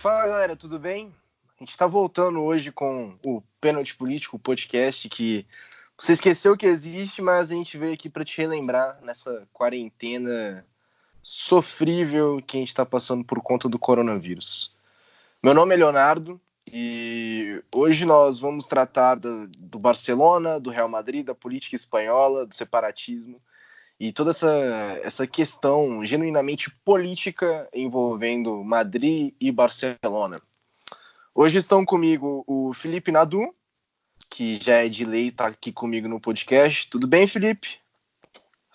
Fala galera, tudo bem? A gente está voltando hoje com o Pênalti Político, o podcast que você esqueceu que existe, mas a gente veio aqui para te relembrar nessa quarentena sofrível que a gente está passando por conta do coronavírus. Meu nome é Leonardo e hoje nós vamos tratar do Barcelona, do Real Madrid, da política espanhola, do separatismo e toda essa questão genuinamente política envolvendo Madrid e Barcelona. Hoje estão comigo o Felipe Nadu, que já é de lei, está aqui comigo no podcast. Tudo bem, Felipe?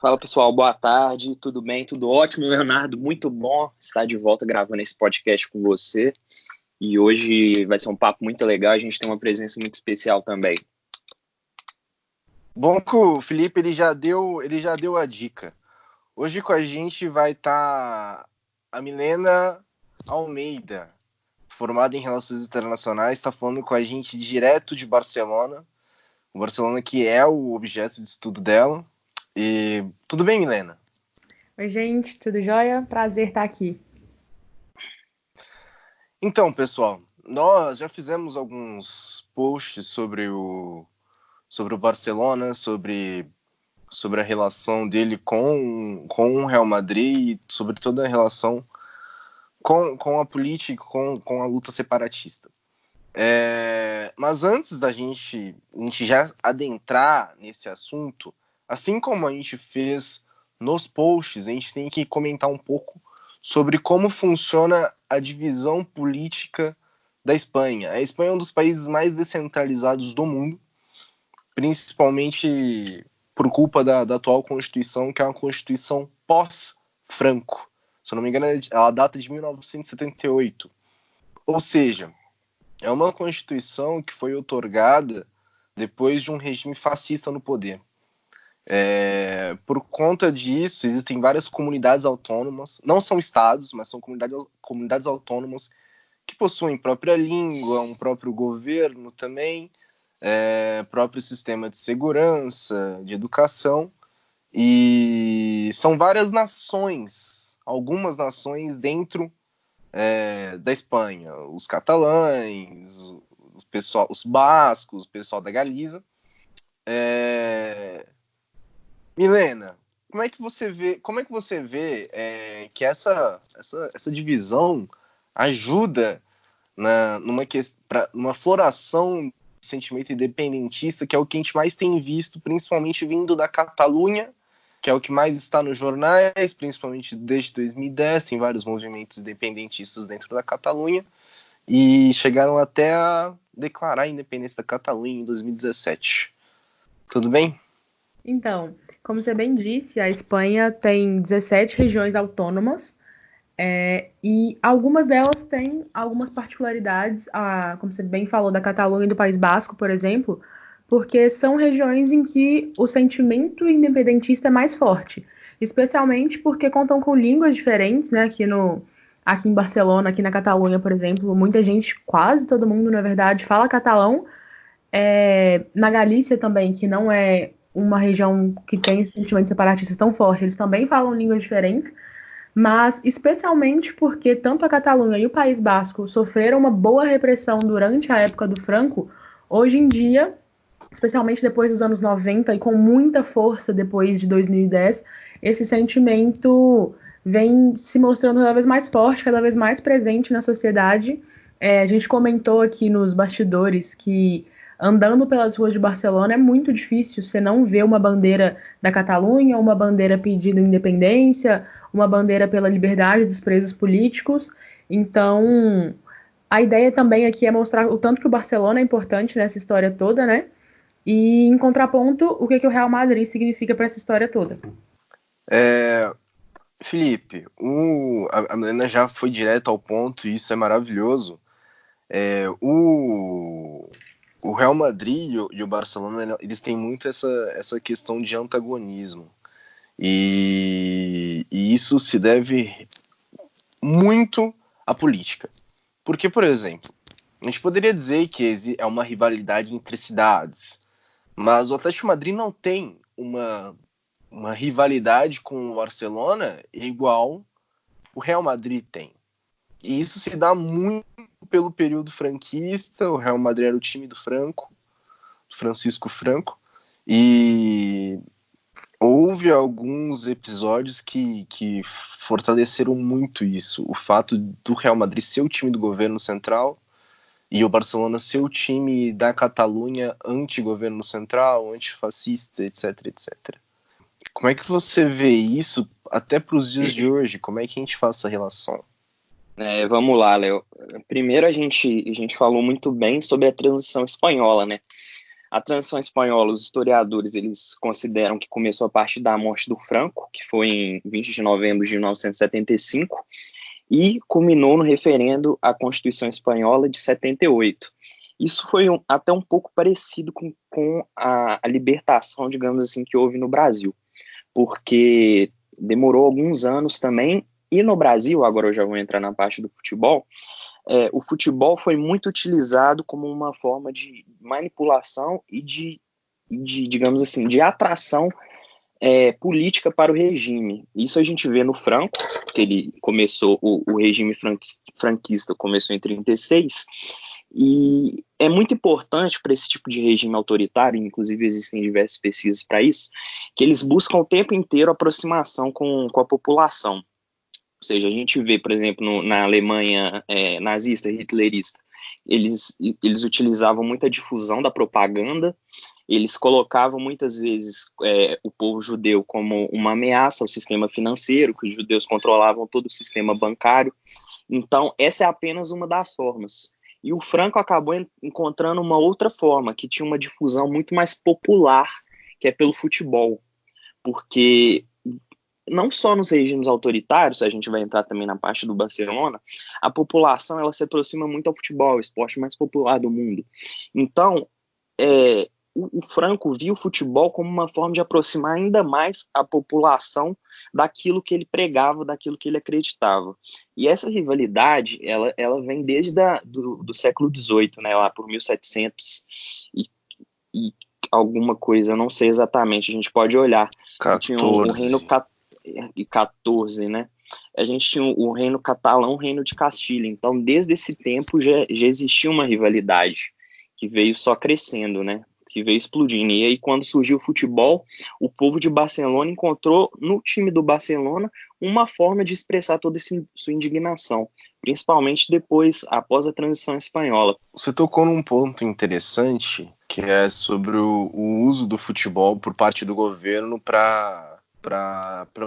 Fala pessoal, boa tarde, tudo bem? Tudo ótimo, Leonardo, muito bom estar de volta gravando esse podcast com você. E hoje vai ser um papo muito legal, a gente tem uma presença muito especial também. Bom que o Felipe ele já deu a dica. Hoje com a gente vai estar a Milena Almeida, formada em Relações Internacionais, está falando com a gente direto de Barcelona. O Barcelona que é o objeto de estudo dela. E tudo bem, Milena? Oi, gente, tudo jóia? Prazer estar aqui. Então, pessoal, nós já fizemos alguns posts sobre o Barcelona, sobre a relação dele com o Real Madrid, sobre toda a relação com a política, com a luta separatista. Mas antes da gente já adentrar nesse assunto, assim como a gente fez nos posts, a gente tem que comentar um pouco sobre como funciona a divisão política da Espanha. A Espanha é um dos países mais descentralizados do mundo, principalmente por culpa da atual Constituição, que é uma Constituição pós-Franco. Se eu não me engano, ela data de 1978. Ou seja, é uma Constituição que foi outorgada depois de um regime fascista no poder. Por conta disso, existem várias comunidades autônomas, não são estados, mas são comunidades autônomas que possuem própria língua, um próprio governo também, próprio sistema de segurança, de educação, e são várias nações, algumas nações dentro da Espanha, os catalães, os bascos, o pessoal da Galiza. Milena, como é que você vê que essa divisão ajuda numa floração de sentimento independentista, que é o que a gente mais tem visto, principalmente vindo da Catalunha, que é o que mais está nos jornais, principalmente desde 2010, tem vários movimentos independentistas dentro da Catalunha, e chegaram até a declarar a independência da Catalunha em 2017. Tudo bem? Então, como você bem disse, a Espanha tem 17 regiões autônomas, e algumas delas têm algumas particularidades, como você bem falou, da Catalunha e do País Basco, por exemplo, porque são regiões em que o sentimento independentista é mais forte, especialmente porque contam com línguas diferentes, né? Aqui em Barcelona, aqui na Catalunha, por exemplo, muita gente, quase todo mundo, na verdade, fala catalão. Na Galícia também, que não é uma região que tem esse sentimento separatista tão forte, eles também falam línguas diferentes, mas especialmente porque tanto a Catalunha e o País Basco sofreram uma boa repressão durante a época do Franco, hoje em dia, especialmente depois dos anos 90 e com muita força depois de 2010, esse sentimento vem se mostrando cada vez mais forte, cada vez mais presente na sociedade. A gente comentou aqui nos bastidores que andando pelas ruas de Barcelona é muito difícil você não ver uma bandeira da Catalunha, uma bandeira pedindo independência, uma bandeira pela liberdade dos presos políticos. Então, a ideia também aqui é mostrar o tanto que o Barcelona é importante nessa história toda, né? E, em contraponto, o que o Real Madrid significa para essa história toda. Felipe, a Milena já foi direto ao ponto e isso é maravilhoso. O Real Madrid e o Barcelona, eles têm muito essa questão de antagonismo. E isso se deve muito à política. Porque, por exemplo, a gente poderia dizer que é uma rivalidade entre cidades, mas o Atlético de Madrid não tem uma rivalidade com o Barcelona igual o Real Madrid tem. E isso se dá muito pelo período franquista, o Real Madrid era o time do Francisco Franco, e houve alguns episódios que fortaleceram muito isso. O fato do Real Madrid ser o time do governo central e o Barcelona ser o time da Catalunha anti-governo central, antifascista, etc, etc. Como é que você vê isso até para os dias de hoje? Como é que a gente faz essa relação? Vamos lá, Léo. Primeiro a gente falou muito bem sobre a transição espanhola, né? A transição espanhola, os historiadores, eles consideram que começou a partir da morte do Franco, que foi em 20 de novembro de 1975, e culminou no referendo à Constituição Espanhola de 78. Isso foi até um pouco parecido com a libertação, digamos assim, que houve no Brasil, porque demorou alguns anos também, e no Brasil, agora eu já vou entrar na parte do futebol, o futebol foi muito utilizado como uma forma de manipulação e de digamos assim, de atração política para o regime. Isso a gente vê no Franco, que ele começou, o regime franquista começou em 1936, e é muito importante para esse tipo de regime autoritário, inclusive existem diversas pesquisas para isso, que eles buscam o tempo inteiro aproximação com a população. Ou seja, a gente vê, por exemplo, na Alemanha nazista, hitlerista, eles utilizavam muita difusão da propaganda, eles colocavam muitas vezes o povo judeu como uma ameaça ao sistema financeiro, que os judeus controlavam todo o sistema bancário. Então, essa é apenas uma das formas. E o Franco acabou encontrando uma outra forma, que tinha uma difusão muito mais popular, que é pelo futebol. Porque não só nos regimes autoritários, a gente vai entrar também na parte do Barcelona, a população ela se aproxima muito ao futebol, o esporte mais popular do mundo. Então, o Franco viu o futebol como uma forma de aproximar ainda mais a população daquilo que ele pregava, daquilo que ele acreditava. E essa rivalidade, ela vem desde do século XVIII, né, lá por 1700 e alguma coisa, eu não sei exatamente, a gente pode olhar. 14. Tinha o reino 14, né? A gente tinha o reino catalão, o reino de Castilha. Então, desde esse tempo já existia uma rivalidade que veio só crescendo, né? Que veio explodindo. E aí, quando surgiu o futebol, o povo de Barcelona encontrou no time do Barcelona uma forma de expressar toda sua indignação, principalmente depois, após a transição espanhola. Você tocou num ponto interessante, que é sobre o uso do futebol por parte do governo para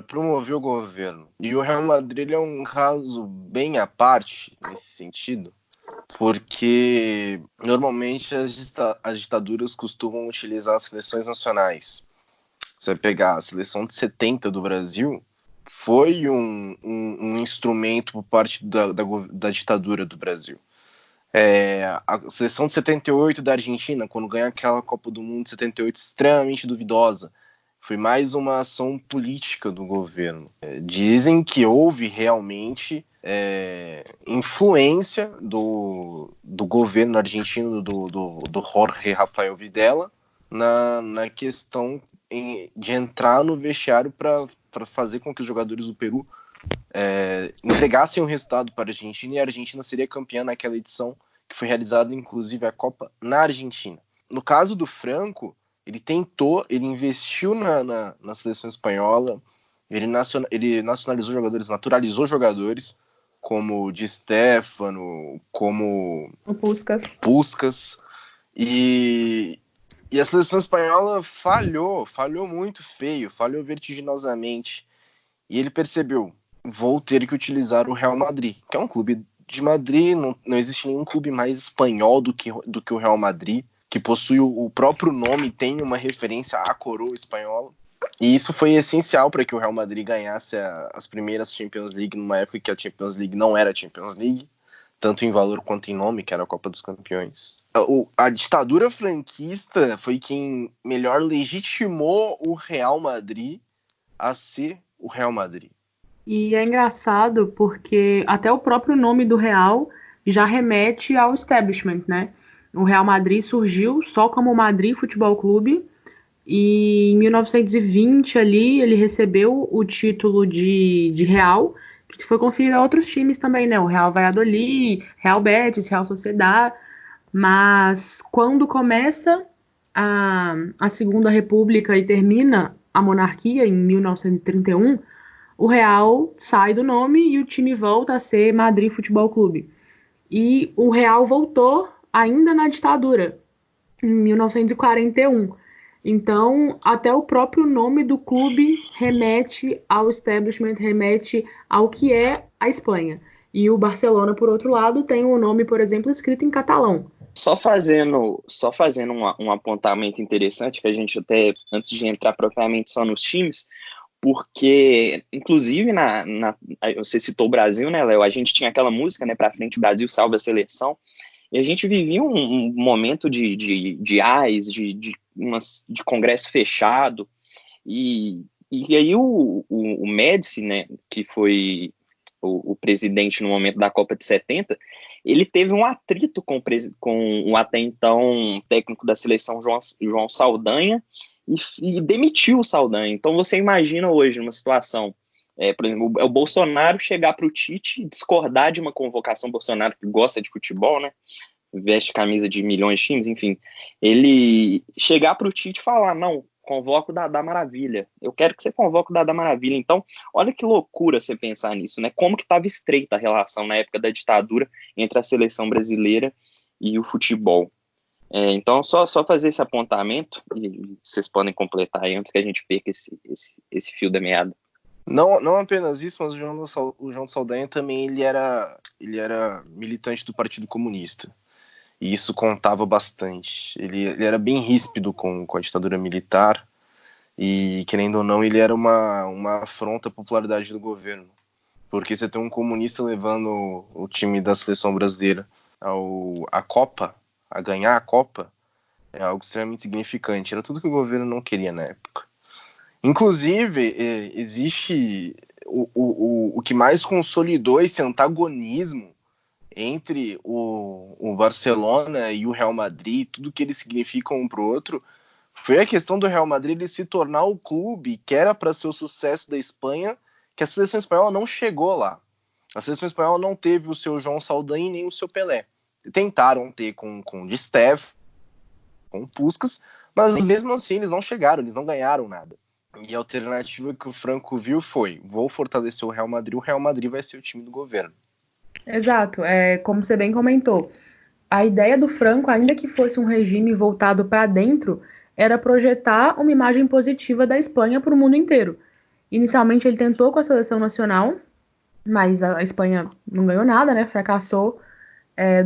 promover o governo. E o Real Madrid é um caso bem à parte nesse sentido, porque normalmente as ditaduras costumam utilizar as seleções nacionais. Você vai pegar a seleção de 70 do Brasil, foi um instrumento por parte da ditadura do Brasil. A seleção de 78 da Argentina, quando ganha aquela Copa do Mundo de 78, extremamente duvidosa, foi mais uma ação política do governo. Dizem que houve realmente influência do governo argentino, do Jorge Rafael Videla, na questão de entrar no vestiário para fazer com que os jogadores do Peru entregassem o resultado para a Argentina, e a Argentina seria campeã naquela edição, que foi realizada inclusive a Copa na Argentina. No caso do Franco, ele investiu na seleção espanhola, ele nacionalizou jogadores, naturalizou jogadores, como o Di Stéfano, como O Puskás, e a seleção espanhola falhou muito feio, falhou vertiginosamente, e ele percebeu, vou ter que utilizar o Real Madrid, que é um clube de Madrid, não existe nenhum clube mais espanhol do que o Real Madrid, que possui o próprio nome, tem uma referência à coroa espanhola. E isso foi essencial para que o Real Madrid ganhasse as primeiras Champions League, numa época que a Champions League não era a Champions League, tanto em valor quanto em nome, que era a Copa dos Campeões. A ditadura franquista foi quem melhor legitimou o Real Madrid a ser o Real Madrid. E é engraçado porque até o próprio nome do Real já remete ao establishment, né? O Real Madrid surgiu só como Madrid Futebol Clube, e em 1920 ali ele recebeu o título de Real, que foi conferida a outros times também, né? O Real Valladolid, Real Betis, Real Sociedad. Mas quando começa a Segunda República e termina a monarquia em 1931, o Real sai do nome e o time volta a ser Madrid Futebol Clube. E o Real voltou ainda na ditadura, em 1941. Então, até o próprio nome do clube remete ao establishment, remete ao que é a Espanha. E o Barcelona, por outro lado, tem o nome, por exemplo, escrito em catalão. Só fazendo um apontamento interessante, que a gente até, antes de entrar propriamente só nos times, porque, inclusive, você citou o Brasil, né, Léo? A gente tinha aquela música, né, pra frente, Brasil salve a seleção, e a gente vivia um momento de AIS, de congresso fechado, e aí o Médici, né, que foi o presidente no momento da Copa de 70, ele teve um atrito com o até então técnico da seleção, João Saldanha, e demitiu o Saldanha. Então você imagina hoje uma situação, por exemplo, o Bolsonaro chegar para o Tite e discordar de uma convocação. Bolsonaro, que gosta de futebol, né, veste camisa de milhões de times, enfim, ele chegar para o Tite e falar, não, convoca o Dadá Maravilha, eu quero que você convoque o Dadá Maravilha. Então, olha que loucura você pensar nisso, né? Como que estava estreita a relação na época da ditadura entre a seleção brasileira e o futebol. Então, só fazer esse apontamento, e vocês podem completar aí antes que a gente perca esse fio da meada. Não apenas isso, mas o João Saldanha também ele era militante do Partido Comunista. E isso contava bastante. Ele era bem ríspido com a ditadura militar e, querendo ou não, ele era uma afronta à popularidade do governo. Porque você tem um comunista levando o time da seleção brasileira a Copa, a ganhar a Copa, é algo extremamente significante. Era tudo que o governo não queria na época. Inclusive, existe o que mais consolidou esse antagonismo entre o Barcelona e o Real Madrid, tudo que eles significam um para o outro, foi a questão do Real Madrid ele se tornar o clube que era para ser o sucesso da Espanha, que a seleção espanhola não chegou lá. A seleção espanhola não teve o seu João Saldanha nem o seu Pelé. Tentaram ter com o Di Stéfano, com o Puskás, mas mesmo assim eles não chegaram, eles não ganharam nada. E a alternativa que o Franco viu foi: vou fortalecer o Real Madrid vai ser o time do governo. Exato, como você bem comentou, a ideia do Franco, ainda que fosse um regime voltado para dentro, era projetar uma imagem positiva da Espanha para o mundo inteiro. Inicialmente ele tentou com a seleção nacional, mas a Espanha não ganhou nada, né? Fracassou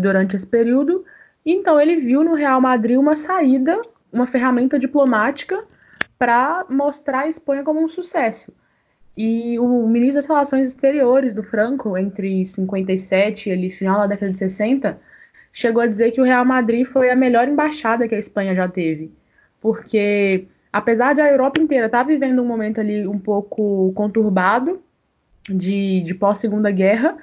durante esse período. Então ele viu no Real Madrid uma saída, uma ferramenta diplomática para mostrar a Espanha como um sucesso. E o ministro das Relações Exteriores do Franco, entre 57 e ali, final da década de 60, chegou a dizer que o Real Madrid foi a melhor embaixada que a Espanha já teve. Porque, apesar de a Europa inteira estar vivendo um momento ali um pouco conturbado, de pós-Segunda Guerra,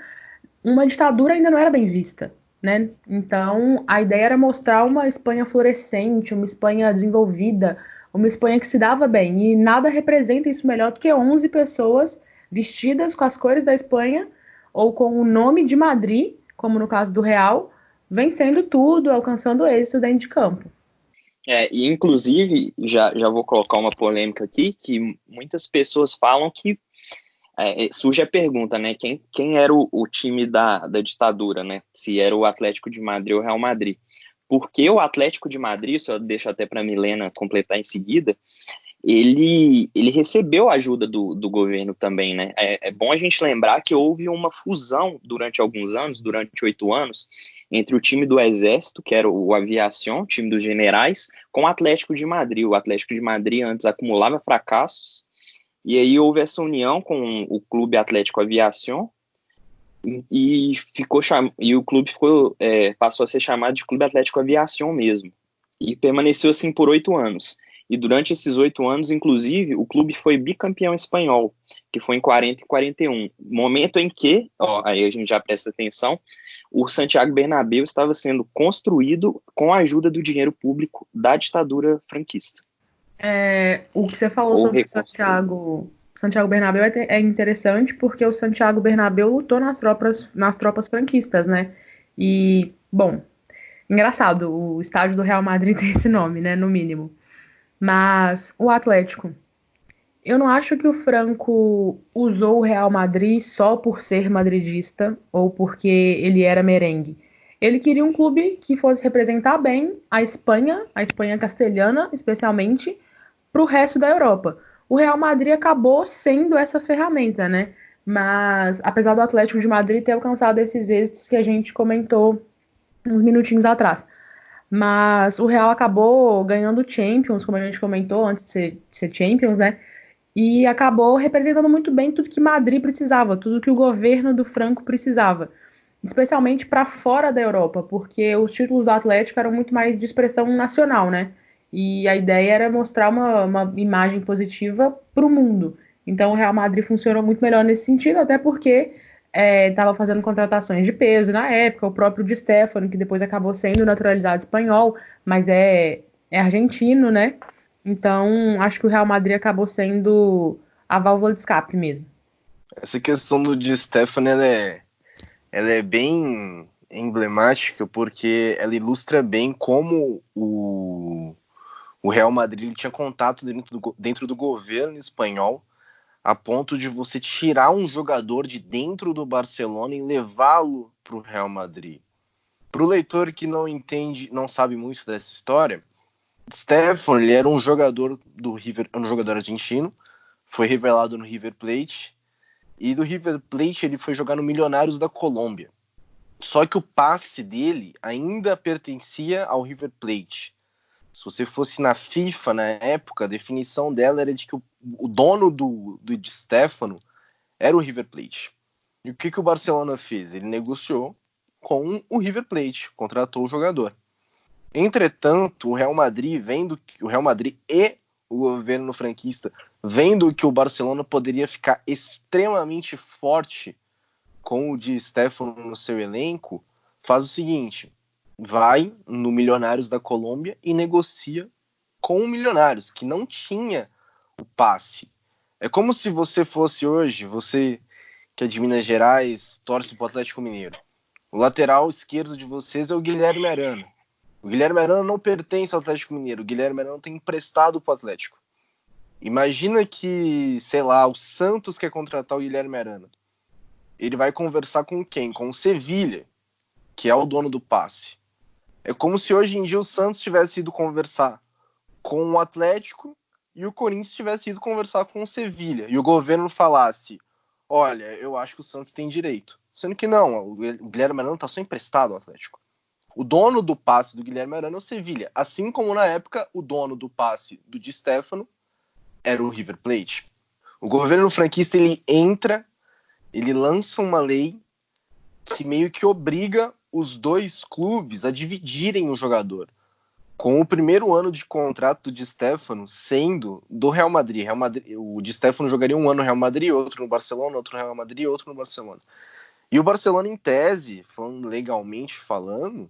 uma ditadura ainda não era bem vista, né? Então, a ideia era mostrar uma Espanha florescente, uma Espanha desenvolvida, uma Espanha que se dava bem. E nada representa isso melhor do que 11 pessoas vestidas com as cores da Espanha ou com o nome de Madrid, como no caso do Real, vencendo tudo, alcançando êxito dentro de campo. E inclusive, já vou colocar uma polêmica aqui, que muitas pessoas falam que surge a pergunta, né? Quem era o time da ditadura, né? Se era o Atlético de Madrid ou o Real Madrid. Porque o Atlético de Madrid, só deixo até para a Milena completar em seguida, ele recebeu a ajuda do governo também, né? É bom a gente lembrar que houve uma fusão durante alguns anos, durante 8 anos, entre o time do Exército, que era o Aviación, time dos generais, com o Atlético de Madrid. O Atlético de Madrid antes acumulava fracassos, e aí houve essa união com o Clube Atlético Aviación, e o clube passou a ser chamado de Clube Atlético Aviación mesmo, e permaneceu assim por 8 anos. E durante esses 8 anos, inclusive, o clube foi bicampeão espanhol, que foi em 40 e 41. Momento em que, aí a gente já presta atenção, o Santiago Bernabéu estava sendo construído com a ajuda do dinheiro público da ditadura franquista. O que você falou sobre o Santiago Santiago Bernabéu é interessante porque o Santiago Bernabéu lutou nas tropas franquistas, né? E, bom, engraçado, o estádio do Real Madrid tem esse nome, né? No mínimo. Mas o Atlético, eu não acho que o Franco usou o Real Madrid só por ser madridista ou porque ele era merengue. Ele queria um clube que fosse representar bem a Espanha castelhana, especialmente, para o resto da Europa. O Real Madrid acabou sendo essa ferramenta, né? Mas, apesar do Atlético de Madrid ter alcançado esses êxitos que a gente comentou uns minutinhos atrás. Mas o Real acabou ganhando Champions, como a gente comentou, antes de ser Champions, né? E acabou representando muito bem tudo que Madrid precisava, tudo que o governo do Franco precisava, especialmente para fora da Europa, porque os títulos do Atlético eram muito mais de expressão nacional, né? E a ideia era mostrar uma imagem positiva para o mundo. Então o Real Madrid funcionou muito melhor nesse sentido, até porque estava fazendo contratações de peso na época, o próprio Di Stéfano, que depois acabou sendo naturalizado espanhol, mas é argentino, né? Então, acho que o Real Madrid acabou sendo a válvula de escape mesmo. Essa questão do Di Stéfano, ela é bem emblemática porque ela ilustra bem como o Real Madrid tinha contato dentro do governo espanhol, a ponto de você tirar um jogador de dentro do Barcelona e levá-lo para o Real Madrid. Para o leitor que não entende, não sabe muito dessa história, Stéfano, ele era um jogador do River, um jogador argentino, foi revelado no River Plate, e do River Plate ele foi jogar no Milionários da Colômbia. Só que o passe dele ainda pertencia ao River Plate. Se você fosse na FIFA na época, a definição dela era de que o dono do Di Stéfano era o River Plate. E o que o Barcelona fez? Ele negociou com o River Plate, contratou o jogador. Entretanto, o Real Madrid e o governo franquista, vendo que o Barcelona poderia ficar extremamente forte com o Di Stéfano no seu elenco, faz o seguinte: vai no Milionários da Colômbia e negocia com o Milionários, que não tinha o passe. É como se você fosse hoje, você que é de Minas Gerais, torce para o Atlético Mineiro. O lateral esquerdo de vocês é o Guilherme Arana. O Guilherme Arana não pertence ao Atlético Mineiro. O Guilherme Arana tem emprestado para o Atlético. Imagina que, sei lá, o Santos quer contratar o Guilherme Arana. Ele vai conversar com quem? Com o Sevilha, que é o dono do passe. É como se hoje em dia o Santos tivesse ido conversar com o Atlético e o Corinthians tivesse ido conversar com o Sevilha. E o governo falasse: olha, eu acho que o Santos tem direito. Sendo que não, o Guilherme Arana está só emprestado ao Atlético. O dono do passe do Guilherme Arana é o Sevilha. Assim como na época o dono do passe do Di Stéfano era o River Plate. O governo franquista ele lança uma lei que meio que obriga os dois clubes a dividirem o jogador. Com o primeiro ano de contrato do Di Stéfano sendo do Real Madrid. O Di Stéfano jogaria um ano no Real Madrid, outro no Barcelona, outro no Real Madrid, outro no Barcelona. E o Barcelona, em tese, legalmente falando,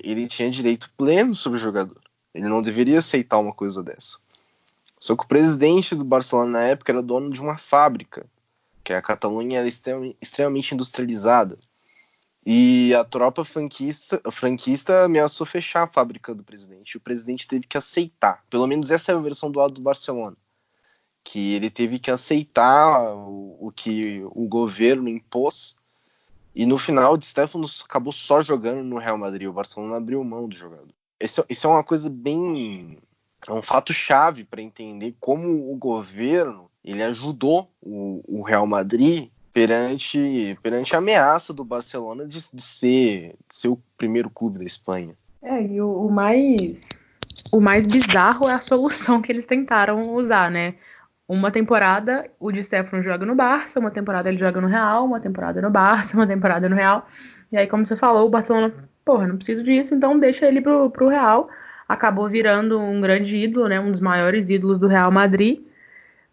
ele tinha direito pleno sobre o jogador. Ele não deveria aceitar uma coisa dessa. Só que o presidente do Barcelona na época era dono de uma fábrica, que a Catalunha era extremamente industrializada. E a tropa franquista ameaçou fechar a fábrica do presidente. E o presidente teve que aceitar. Pelo menos essa é a versão do lado do Barcelona. Que ele teve que aceitar o que o governo impôs. E no final, o Di Stéfano acabou só jogando no Real Madrid. O Barcelona abriu mão do jogador. Isso é uma coisa bem... É um fato chave para entender como o governo ele ajudou o Real Madrid perante a ameaça do Barcelona de ser o primeiro clube da Espanha. E o mais bizarro é a solução que eles tentaram usar, né? Uma temporada o Di Stéfano joga no Barça, uma temporada ele joga no Real, uma temporada no Barça, uma temporada no Real. E aí, como você falou, o Barcelona, não preciso disso, então deixa ele pro Real. Acabou virando um grande ídolo, né? Um dos maiores ídolos do Real Madrid.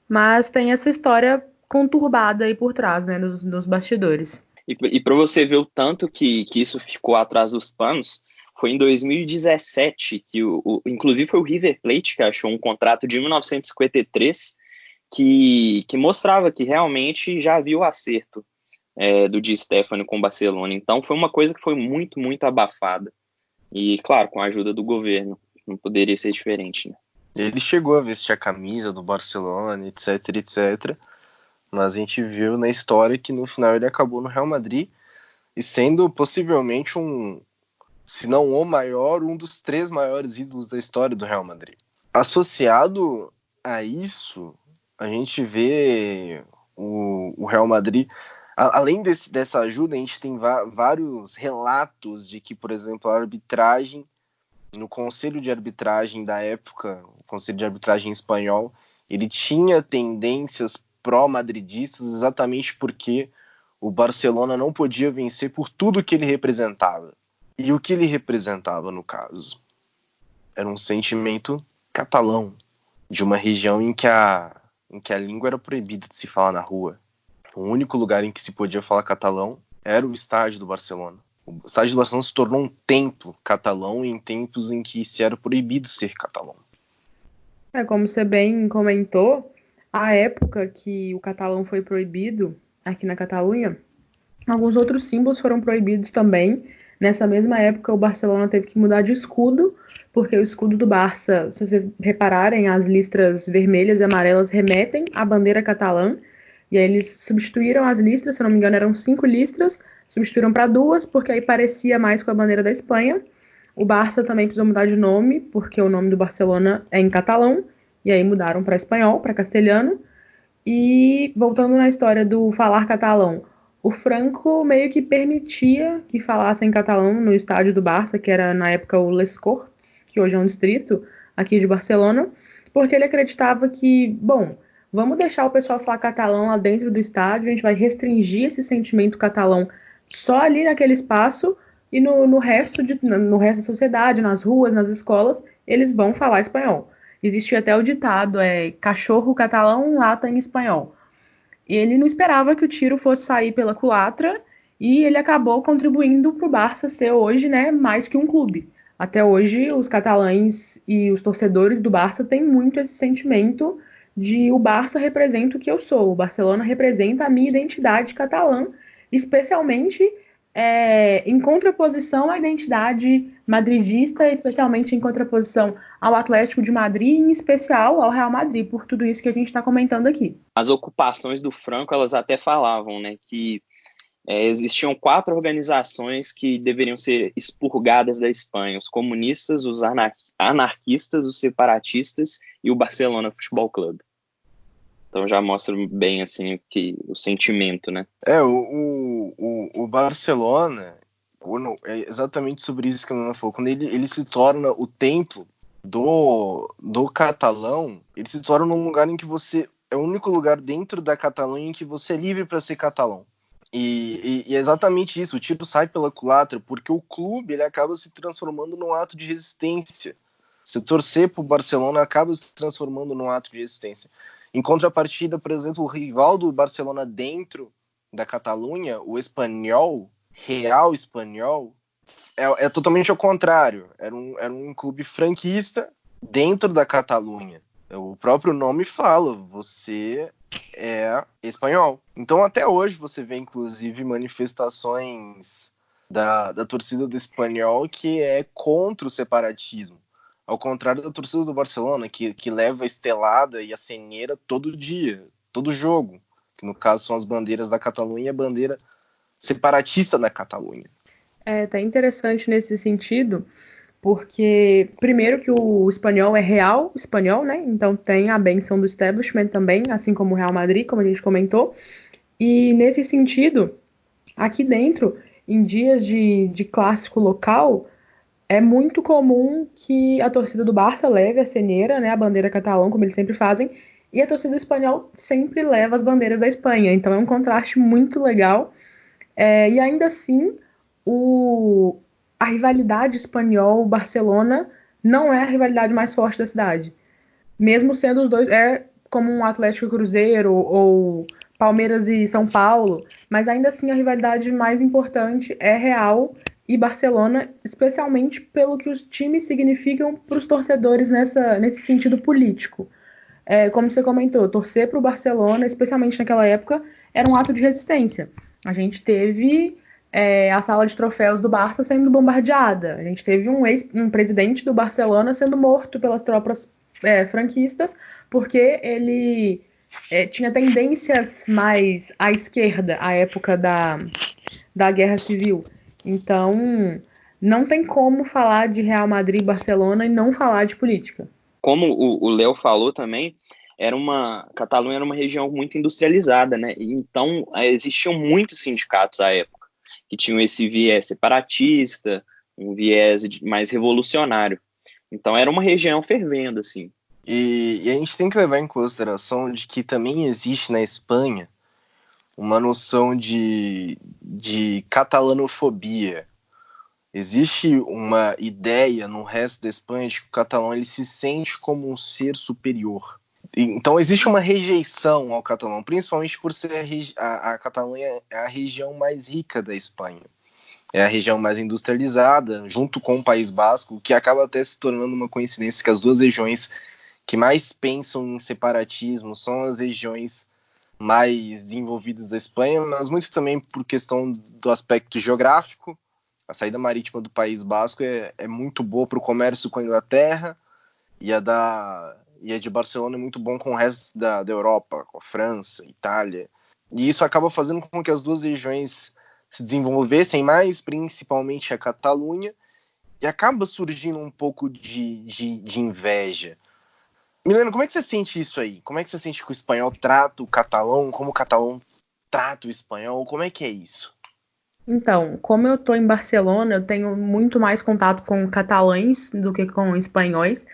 Mas tem essa história conturbada aí por trás, né? Nos bastidores. E para você ver o tanto que isso ficou atrás dos panos, foi em 2017 que inclusive foi o River Plate que achou um contrato de 1953 que mostrava que realmente já havia o acerto do Di Stéfano com o Barcelona. Então foi uma coisa que foi muito, muito abafada. E, claro, com a ajuda do governo. Não poderia ser diferente, né? Ele chegou a vestir a camisa do Barcelona, etc, etc. Mas a gente viu na história que no final ele acabou no Real Madrid e sendo possivelmente se não o maior, um dos 3 maiores ídolos da história do Real Madrid. Associado a isso, a gente vê o Real Madrid, além dessa ajuda, a gente tem vários relatos de que, por exemplo, a arbitragem, no conselho de arbitragem da época, o conselho de arbitragem espanhol, ele tinha tendências pró-madridistas exatamente porque o Barcelona não podia vencer por tudo que ele representava. E o que ele representava, no caso? Era um sentimento catalão, de uma região em que a língua era proibida de se falar na rua. O único lugar em que se podia falar catalão era o estádio do Barcelona. O estádio do Barcelona se tornou um templo catalão em tempos em que se era proibido ser catalão. Como você bem comentou, a época que o catalão foi proibido aqui na Catalunha, alguns outros símbolos foram proibidos também. Nessa mesma época, o Barcelona teve que mudar de escudo, porque o escudo do Barça, se vocês repararem, as listras vermelhas e amarelas remetem à bandeira catalã, e aí eles substituíram as listras, se não me engano eram 5 listras, substituíram para 2, porque aí parecia mais com a bandeira da Espanha. O Barça também precisou mudar de nome, porque o nome do Barcelona é em catalão, e aí mudaram para espanhol, para castelhano. E voltando na história do falar catalão, o Franco meio que permitia que falassem catalão no estádio do Barça, que era na época o Les Corts, que hoje é um distrito aqui de Barcelona, porque ele acreditava que, bom, vamos deixar o pessoal falar catalão lá dentro do estádio, a gente vai restringir esse sentimento catalão só ali naquele espaço, e no resto da sociedade, nas ruas, nas escolas, eles vão falar espanhol. Existia até o ditado, cachorro catalão lata em espanhol. E ele não esperava que o tiro fosse sair pela culatra, e ele acabou contribuindo para o Barça ser hoje, né, mais que um clube. Até hoje, os catalães e os torcedores do Barça têm muito esse sentimento de o Barça representa o que eu sou, o Barcelona representa a minha identidade catalã, especialmente em contraposição à identidade madridista, especialmente em contraposição ao Atlético de Madrid, em especial ao Real Madrid, por tudo isso que a gente está comentando aqui. As ocupações do Franco, elas até falavam, né, que existiam 4 organizações que deveriam ser expurgadas da Espanha: os comunistas, os anarquistas, os separatistas e o Barcelona Futebol Clube. Então já mostra bem assim o sentimento, né? O Barcelona, é exatamente sobre isso que a Ana falou. Quando ele se torna o templo do catalão, ele se torna um lugar em que você é o único lugar dentro da Catalunha em que você é livre para ser catalão. E é exatamente isso, o tiro sai pela culatra, porque o clube ele acaba se transformando num ato de resistência. Se torcer para o Barcelona acaba se transformando num ato de resistência. Em contrapartida, por exemplo, o rival do Barcelona dentro da Catalunha, o Espanhol, Real Espanhol, é totalmente ao contrário. Era um clube franquista dentro da Catalunha. O próprio nome fala, você é espanhol. Então até hoje você vê inclusive manifestações da torcida do Espanhol que é contra o separatismo. Ao contrário da torcida do Barcelona, que leva a estelada e a ceneira todo dia, todo jogo. Que no caso são as bandeiras da Catalunha e a bandeira separatista da Catalunha. Tá interessante nesse sentido, porque primeiro que o espanhol é real espanhol, né? Então tem a benção do establishment também, assim como o Real Madrid, como a gente comentou. E nesse sentido, aqui dentro, em dias de clássico local, é muito comum que a torcida do Barça leve a ceneira, né, a bandeira catalã, como eles sempre fazem, e a torcida do espanhol sempre leva as bandeiras da Espanha. Então é um contraste muito legal. E ainda assim, a rivalidade espanhol-Barcelona não é a rivalidade mais forte da cidade. Mesmo sendo os dois, como um Atlético e Cruzeiro ou Palmeiras e São Paulo, mas ainda assim a rivalidade mais importante é Real e Barcelona, especialmente pelo que os times significam para os torcedores nesse sentido político. como você comentou, torcer para o Barcelona, especialmente naquela época, era um ato de resistência. A gente teve a sala de troféus do Barça sendo bombardeada. A gente teve um presidente do Barcelona sendo morto pelas tropas franquistas porque ele tinha tendências mais à esquerda à época da Guerra Civil. Então, não tem como falar de Real Madrid e Barcelona e não falar de política. Como o Léo falou também, Catalunha era uma região muito industrializada, né? Então, existiam muitos sindicatos à época que tinham esse viés separatista, um viés mais revolucionário. Então, era uma região fervendo, assim. E a gente tem que levar em consideração de que também existe na Espanha uma noção de catalanofobia. Existe uma ideia no resto da Espanha de que o catalão ele se sente como um ser superior. Então existe uma rejeição ao catalão, principalmente por ser a Catalunha é a região mais rica da Espanha. É a região mais industrializada, junto com o País Basco, que acaba até se tornando uma coincidência que as duas regiões que mais pensam em separatismo são as regiões mais desenvolvidas da Espanha, mas muito também por questão do aspecto geográfico. A saída marítima do País Basco é muito boa para o comércio com a Inglaterra, e a de Barcelona é muito bom com o resto da Europa, com a França, Itália. E isso acaba fazendo com que as duas regiões se desenvolvessem mais, principalmente a Catalunha, e acaba surgindo um pouco de inveja. Milena, como é que você sente isso aí? Como é que você sente que o espanhol trata o catalão? Como o catalão trata o espanhol? Como é que é isso? Então, como eu tô em Barcelona, eu tenho muito mais contato com catalães do que com espanhóis.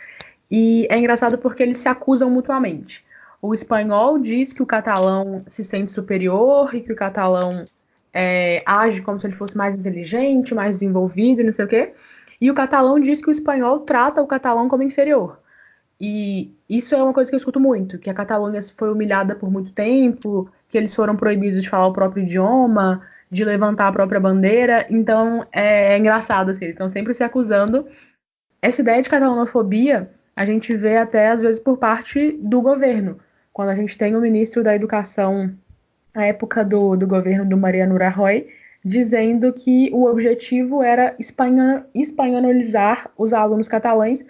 E é engraçado porque eles se acusam mutuamente. O espanhol diz que o catalão se sente superior e que o catalão age como se ele fosse mais inteligente, mais desenvolvido, não sei o quê. E o catalão diz que o espanhol trata o catalão como inferior. E isso é uma coisa que eu escuto muito, que a Catalunha foi humilhada por muito tempo, que eles foram proibidos de falar o próprio idioma, de levantar a própria bandeira. Então é engraçado, assim, eles estão sempre se acusando. Essa ideia de catalanofobia a gente vê até às vezes por parte do governo. Quando a gente tem o ministro da Educação, na época do governo do Mariano Rajoy, dizendo que o objetivo era espanholizar os alunos catalães.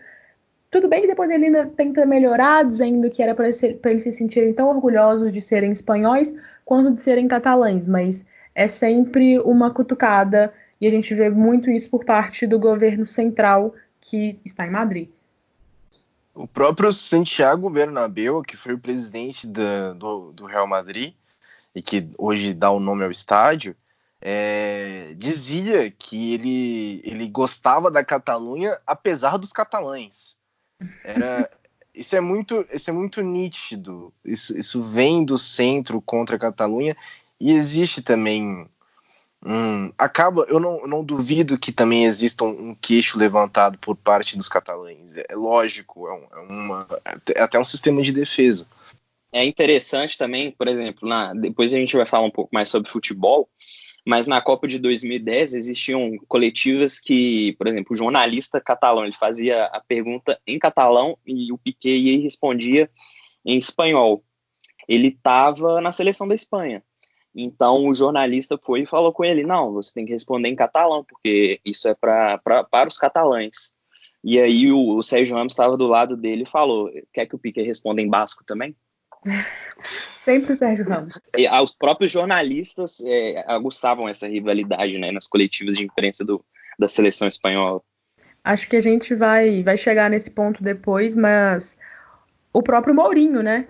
Tudo bem que depois ele ainda tenta melhorar, dizendo que era para eles se sentirem tão orgulhosos de serem espanhóis quanto de serem catalães, mas é sempre uma cutucada e a gente vê muito isso por parte do governo central que está em Madrid. O próprio Santiago Bernabéu, que foi o presidente do Real Madrid e que hoje dá o nome ao estádio, dizia que ele gostava da Catalunha apesar dos catalães. Isso é muito nítido. Isso vem do centro contra a Catalunha e existe também eu não duvido que também exista um queixo levantado por parte dos catalães. É lógico, é até um sistema de defesa. É interessante também, por exemplo, depois a gente vai falar um pouco mais sobre futebol, mas na Copa de 2010 existiam coletivas que, por exemplo, o jornalista catalão, ele fazia a pergunta em catalão e o Piqué ia e respondia em espanhol. Ele estava na seleção da Espanha. Então o jornalista foi e falou com ele, não, você tem que responder em catalão, porque isso é para os catalães. E aí o Sérgio Ramos estava do lado dele e falou, quer que o Piqué responda em basco também? Sempre o Sérgio Ramos. E os próprios jornalistas aguçavam essa rivalidade, né, nas coletivas de imprensa da seleção espanhola. Acho que a gente vai chegar nesse ponto depois, mas o próprio Mourinho, né?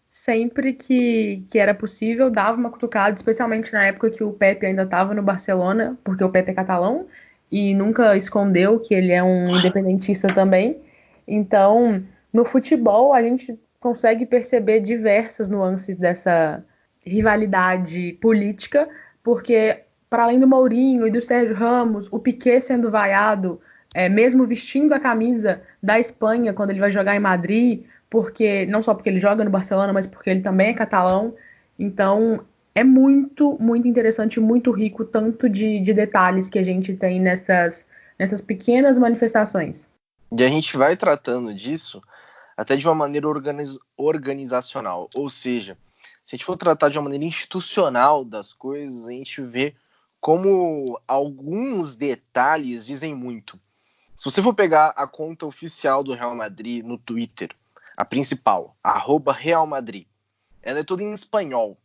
Sempre que era possível, dava uma cutucada, especialmente na época que o Pepe ainda estava no Barcelona, porque o Pepe é catalão e nunca escondeu que ele é um independentista também. Então, no futebol, a gente consegue perceber diversas nuances dessa rivalidade política, porque para além do Mourinho e do Sérgio Ramos, o Piqué sendo vaiado, mesmo vestindo a camisa da Espanha quando ele vai jogar em Madrid, porque não só porque ele joga no Barcelona, mas porque ele também é catalão. Então é muito, muito interessante, muito rico, tanto de detalhes que a gente tem nessas pequenas manifestações. E a gente vai tratando disso até de uma maneira organizacional. Ou seja, se a gente for tratar de uma maneira institucional das coisas, a gente vê como alguns detalhes dizem muito. Se você for pegar a conta oficial do Real Madrid no Twitter, a principal, @RealMadrid, ela é toda em espanhol.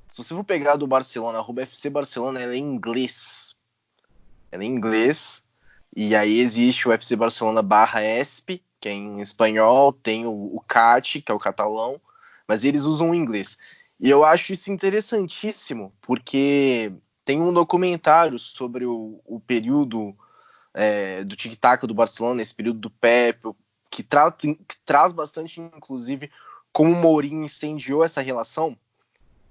Se você for pegar a do Barcelona, @FC Barcelona, ela é em inglês. Ela é em inglês, e aí existe o FC Barcelona /ESP, que é em espanhol, tem o CAT, que é o catalão, mas eles usam o inglês. E eu acho isso interessantíssimo, porque tem um documentário sobre o período do tic-tac do Barcelona, esse período do Pepe, que traz bastante, inclusive, como o Mourinho incendiou essa relação.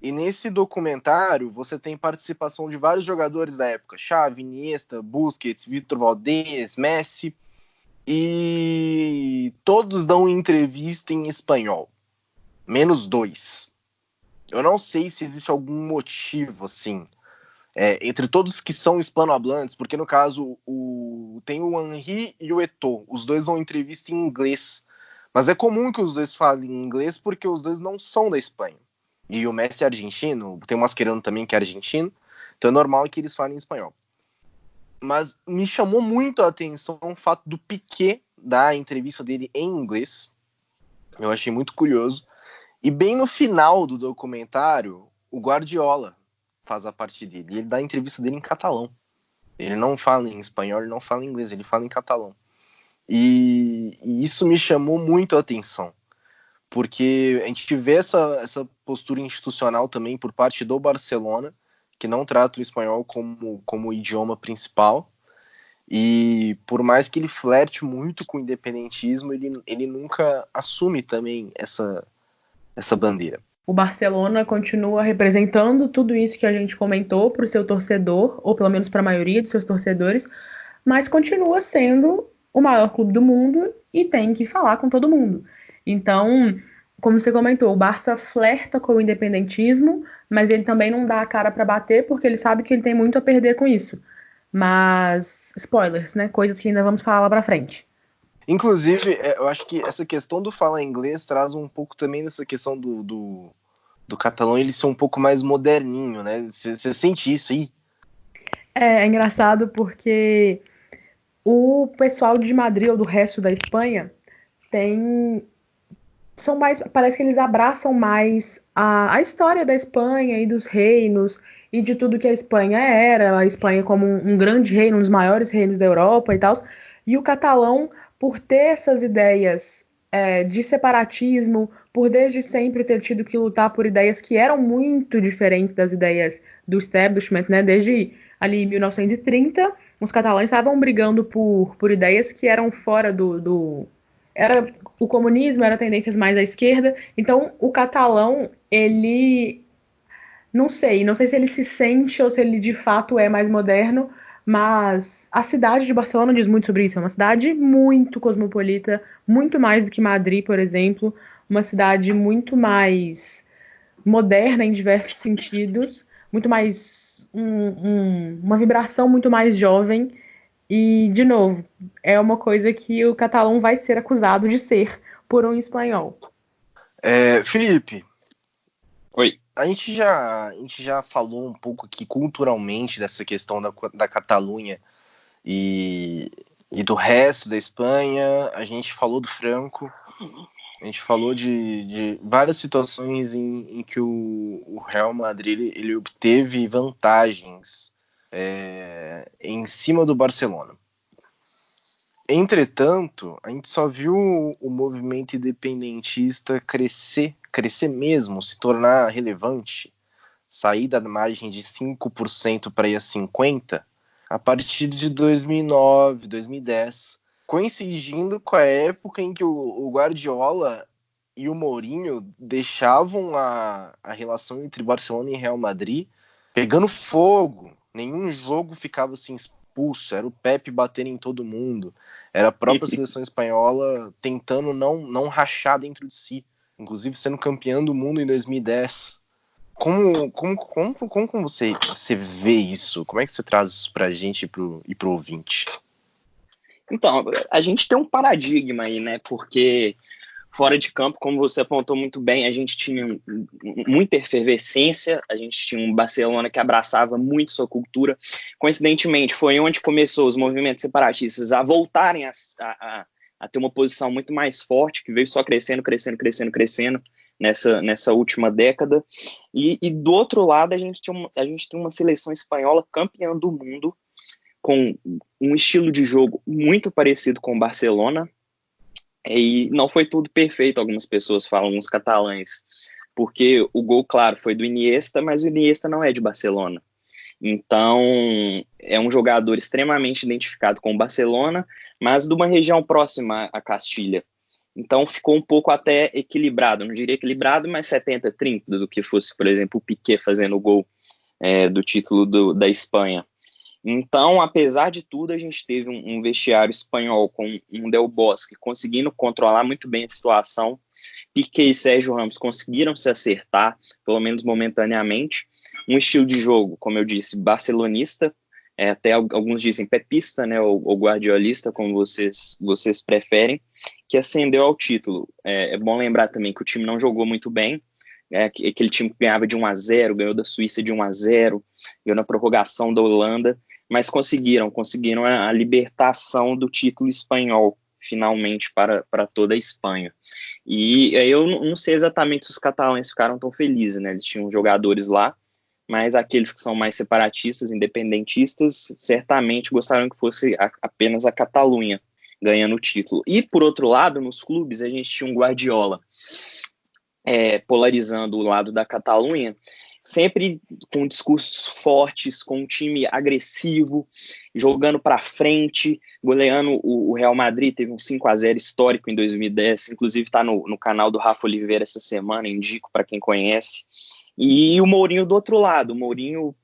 E nesse documentário você tem participação de vários jogadores da época: Xavi, Iniesta, Busquets, Vítor Valdés, Messi, e todos dão entrevista em espanhol, menos 2. Eu não sei se existe algum motivo, assim, entre todos que são hispanohablantes, porque no caso tem o Henry e o Eto'o, os dois dão entrevista em inglês, mas é comum que os dois falem inglês porque os dois não são da Espanha. E o Messi é argentino, tem o Mascherano também que é argentino, então é normal que eles falem espanhol. Mas me chamou muito a atenção o fato do Piqué dar a entrevista dele em inglês. Eu achei muito curioso. E bem no final do documentário, o Guardiola faz a parte dele. E ele dá a entrevista dele em catalão. Ele não fala em espanhol, ele não fala em inglês, ele fala em catalão. E isso me chamou muito a atenção. Porque a gente vê essa postura institucional também por parte do Barcelona, que não trata o espanhol como idioma principal. E por mais que ele flerte muito com o independentismo, ele nunca assume também essa bandeira. O Barcelona continua representando tudo isso que a gente comentou para o seu torcedor, ou pelo menos para a maioria dos seus torcedores, mas continua sendo o maior clube do mundo e tem que falar com todo mundo. Então, como você comentou, o Barça flerta com o independentismo, mas ele também não dá a cara para bater porque ele sabe que ele tem muito a perder com isso. Mas, spoilers, né? Coisas que ainda vamos falar lá pra frente. Inclusive, eu acho que essa questão do falar inglês traz um pouco também dessa questão do catalão ele ser um pouco mais moderninho, né? Você sente isso aí? É engraçado porque o pessoal de Madrid ou do resto da Espanha são mais, parece que eles abraçam mais a história da Espanha e dos reinos e de tudo que a Espanha era, a Espanha como um grande reino, um dos maiores reinos da Europa e tal. E o catalão, por ter essas ideias de separatismo, por desde sempre ter tido que lutar por ideias que eram muito diferentes das ideias do establishment, né? Desde ali 1930, os catalães estavam brigando por ideias que eram fora era o comunismo, era tendências mais à esquerda. Então, o catalão, ele não sei se ele se sente ou se ele de fato é mais moderno, mas a cidade de Barcelona diz muito sobre isso. É uma cidade muito cosmopolita, muito mais do que Madrid, por exemplo, uma cidade muito mais moderna em diversos sentidos, muito mais uma vibração muito mais jovem. E, de novo, é uma coisa que o catalão vai ser acusado de ser por um espanhol. Felipe. Oi. A gente já falou um pouco aqui culturalmente dessa questão da Catalunha e do resto da Espanha. A gente falou do Franco. A gente falou de várias situações em que o Real Madrid ele obteve vantagens em cima do Barcelona. Entretanto, a gente só viu o movimento independentista crescer mesmo, se tornar relevante, sair da margem de 5% para ir a 50% a partir de 2009, 2010, coincidindo com a época em que o Guardiola e o Mourinho deixavam a relação entre Barcelona e Real Madrid pegando fogo. Nenhum jogo ficava assim expulso, era o Pepe batendo em todo mundo, era a própria seleção espanhola tentando não rachar dentro de si, inclusive sendo campeã do mundo em 2010. Como você vê isso? Como é que você traz isso pra gente e pro ouvinte? Então, a gente tem um paradigma aí, né? Porque Fora de campo, como você apontou muito bem, a gente tinha muita efervescência, a gente tinha um Barcelona que abraçava muito sua cultura. Coincidentemente, foi onde começou os movimentos separatistas a voltarem a ter uma posição muito mais forte, que veio só crescendo nessa última década. E do outro lado, a gente tem uma seleção espanhola campeã do mundo, com um estilo de jogo muito parecido com o Barcelona. E não foi tudo perfeito, algumas pessoas falam, alguns catalães, porque o gol, claro, foi do Iniesta, mas o Iniesta não é de Barcelona. Então, é um jogador extremamente identificado com o Barcelona, mas de uma região próxima a Castilha. Então, ficou um pouco até equilibrado, não diria equilibrado, mas 70-30 do que fosse, por exemplo, o Piqué fazendo o gol do título da Espanha. Então, apesar de tudo, a gente teve um vestiário espanhol com um Del Bosque conseguindo controlar muito bem a situação. Piqué e Sérgio Ramos conseguiram se acertar, pelo menos momentaneamente. Um estilo de jogo, como eu disse, barcelonista, até alguns dizem pepista, né, ou guardiolista, como vocês preferem, que ascendeu ao título. É bom lembrar também que o time não jogou muito bem, aquele time que ganhava de 1-0, ganhou da Suíça de 1-0, ganhou na prorrogação da Holanda, mas conseguiram a libertação do título espanhol, finalmente, para toda a Espanha. E eu não sei exatamente se os catalães ficaram tão felizes, né? Eles tinham jogadores lá, mas aqueles que são mais separatistas, independentistas, certamente gostariam que fosse apenas a Catalunha ganhando o título. E, por outro lado, nos clubes, a gente tinha um Guardiola polarizando o lado da Catalunha, sempre com discursos fortes, com um time agressivo, jogando para frente, goleando o Real Madrid, teve um 5-0 histórico em 2010, inclusive está no canal do Rafa Oliveira essa semana, indico para quem conhece. E o Mourinho do outro lado, o Mourinho,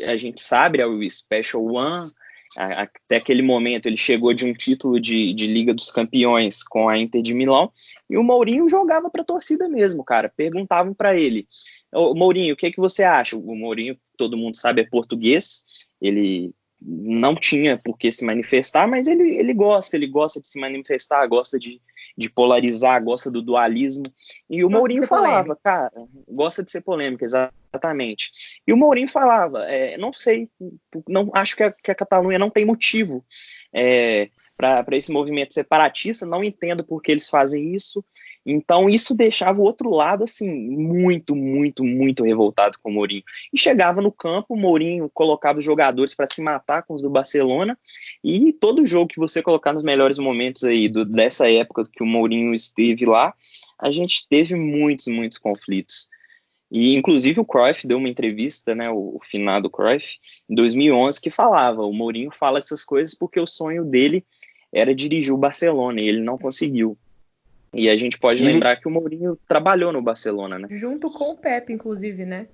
a gente sabe, é o Special One, até aquele momento ele chegou de um título de Liga dos Campeões com a Inter de Milão, e o Mourinho jogava para a torcida mesmo, cara, perguntavam para ele: Mourinho, o que você acha? O Mourinho, todo mundo sabe, é português, ele não tinha por que se manifestar, mas ele gosta de se manifestar, gosta de polarizar, gosta do dualismo, e o Mourinho falava, cara, gosta de ser polêmica, exatamente, e o Mourinho falava, não sei, não, acho que a Catalunha não tem motivo para esse movimento separatista, não entendo por que eles fazem isso. Então isso deixava o outro lado assim muito, muito, muito revoltado com o Mourinho. E chegava no campo, o Mourinho colocava os jogadores para se matar com os do Barcelona, e todo jogo que você colocar nos melhores momentos aí dessa época que o Mourinho esteve lá, a gente teve muitos, muitos conflitos. E inclusive o Cruyff deu uma entrevista, né, o finado Cruyff, em 2011, que falava, o Mourinho fala essas coisas porque o sonho dele era dirigir o Barcelona, e ele não conseguiu. E a gente pode lembrar que o Mourinho trabalhou no Barcelona, né? Junto com o Pepe, inclusive, né?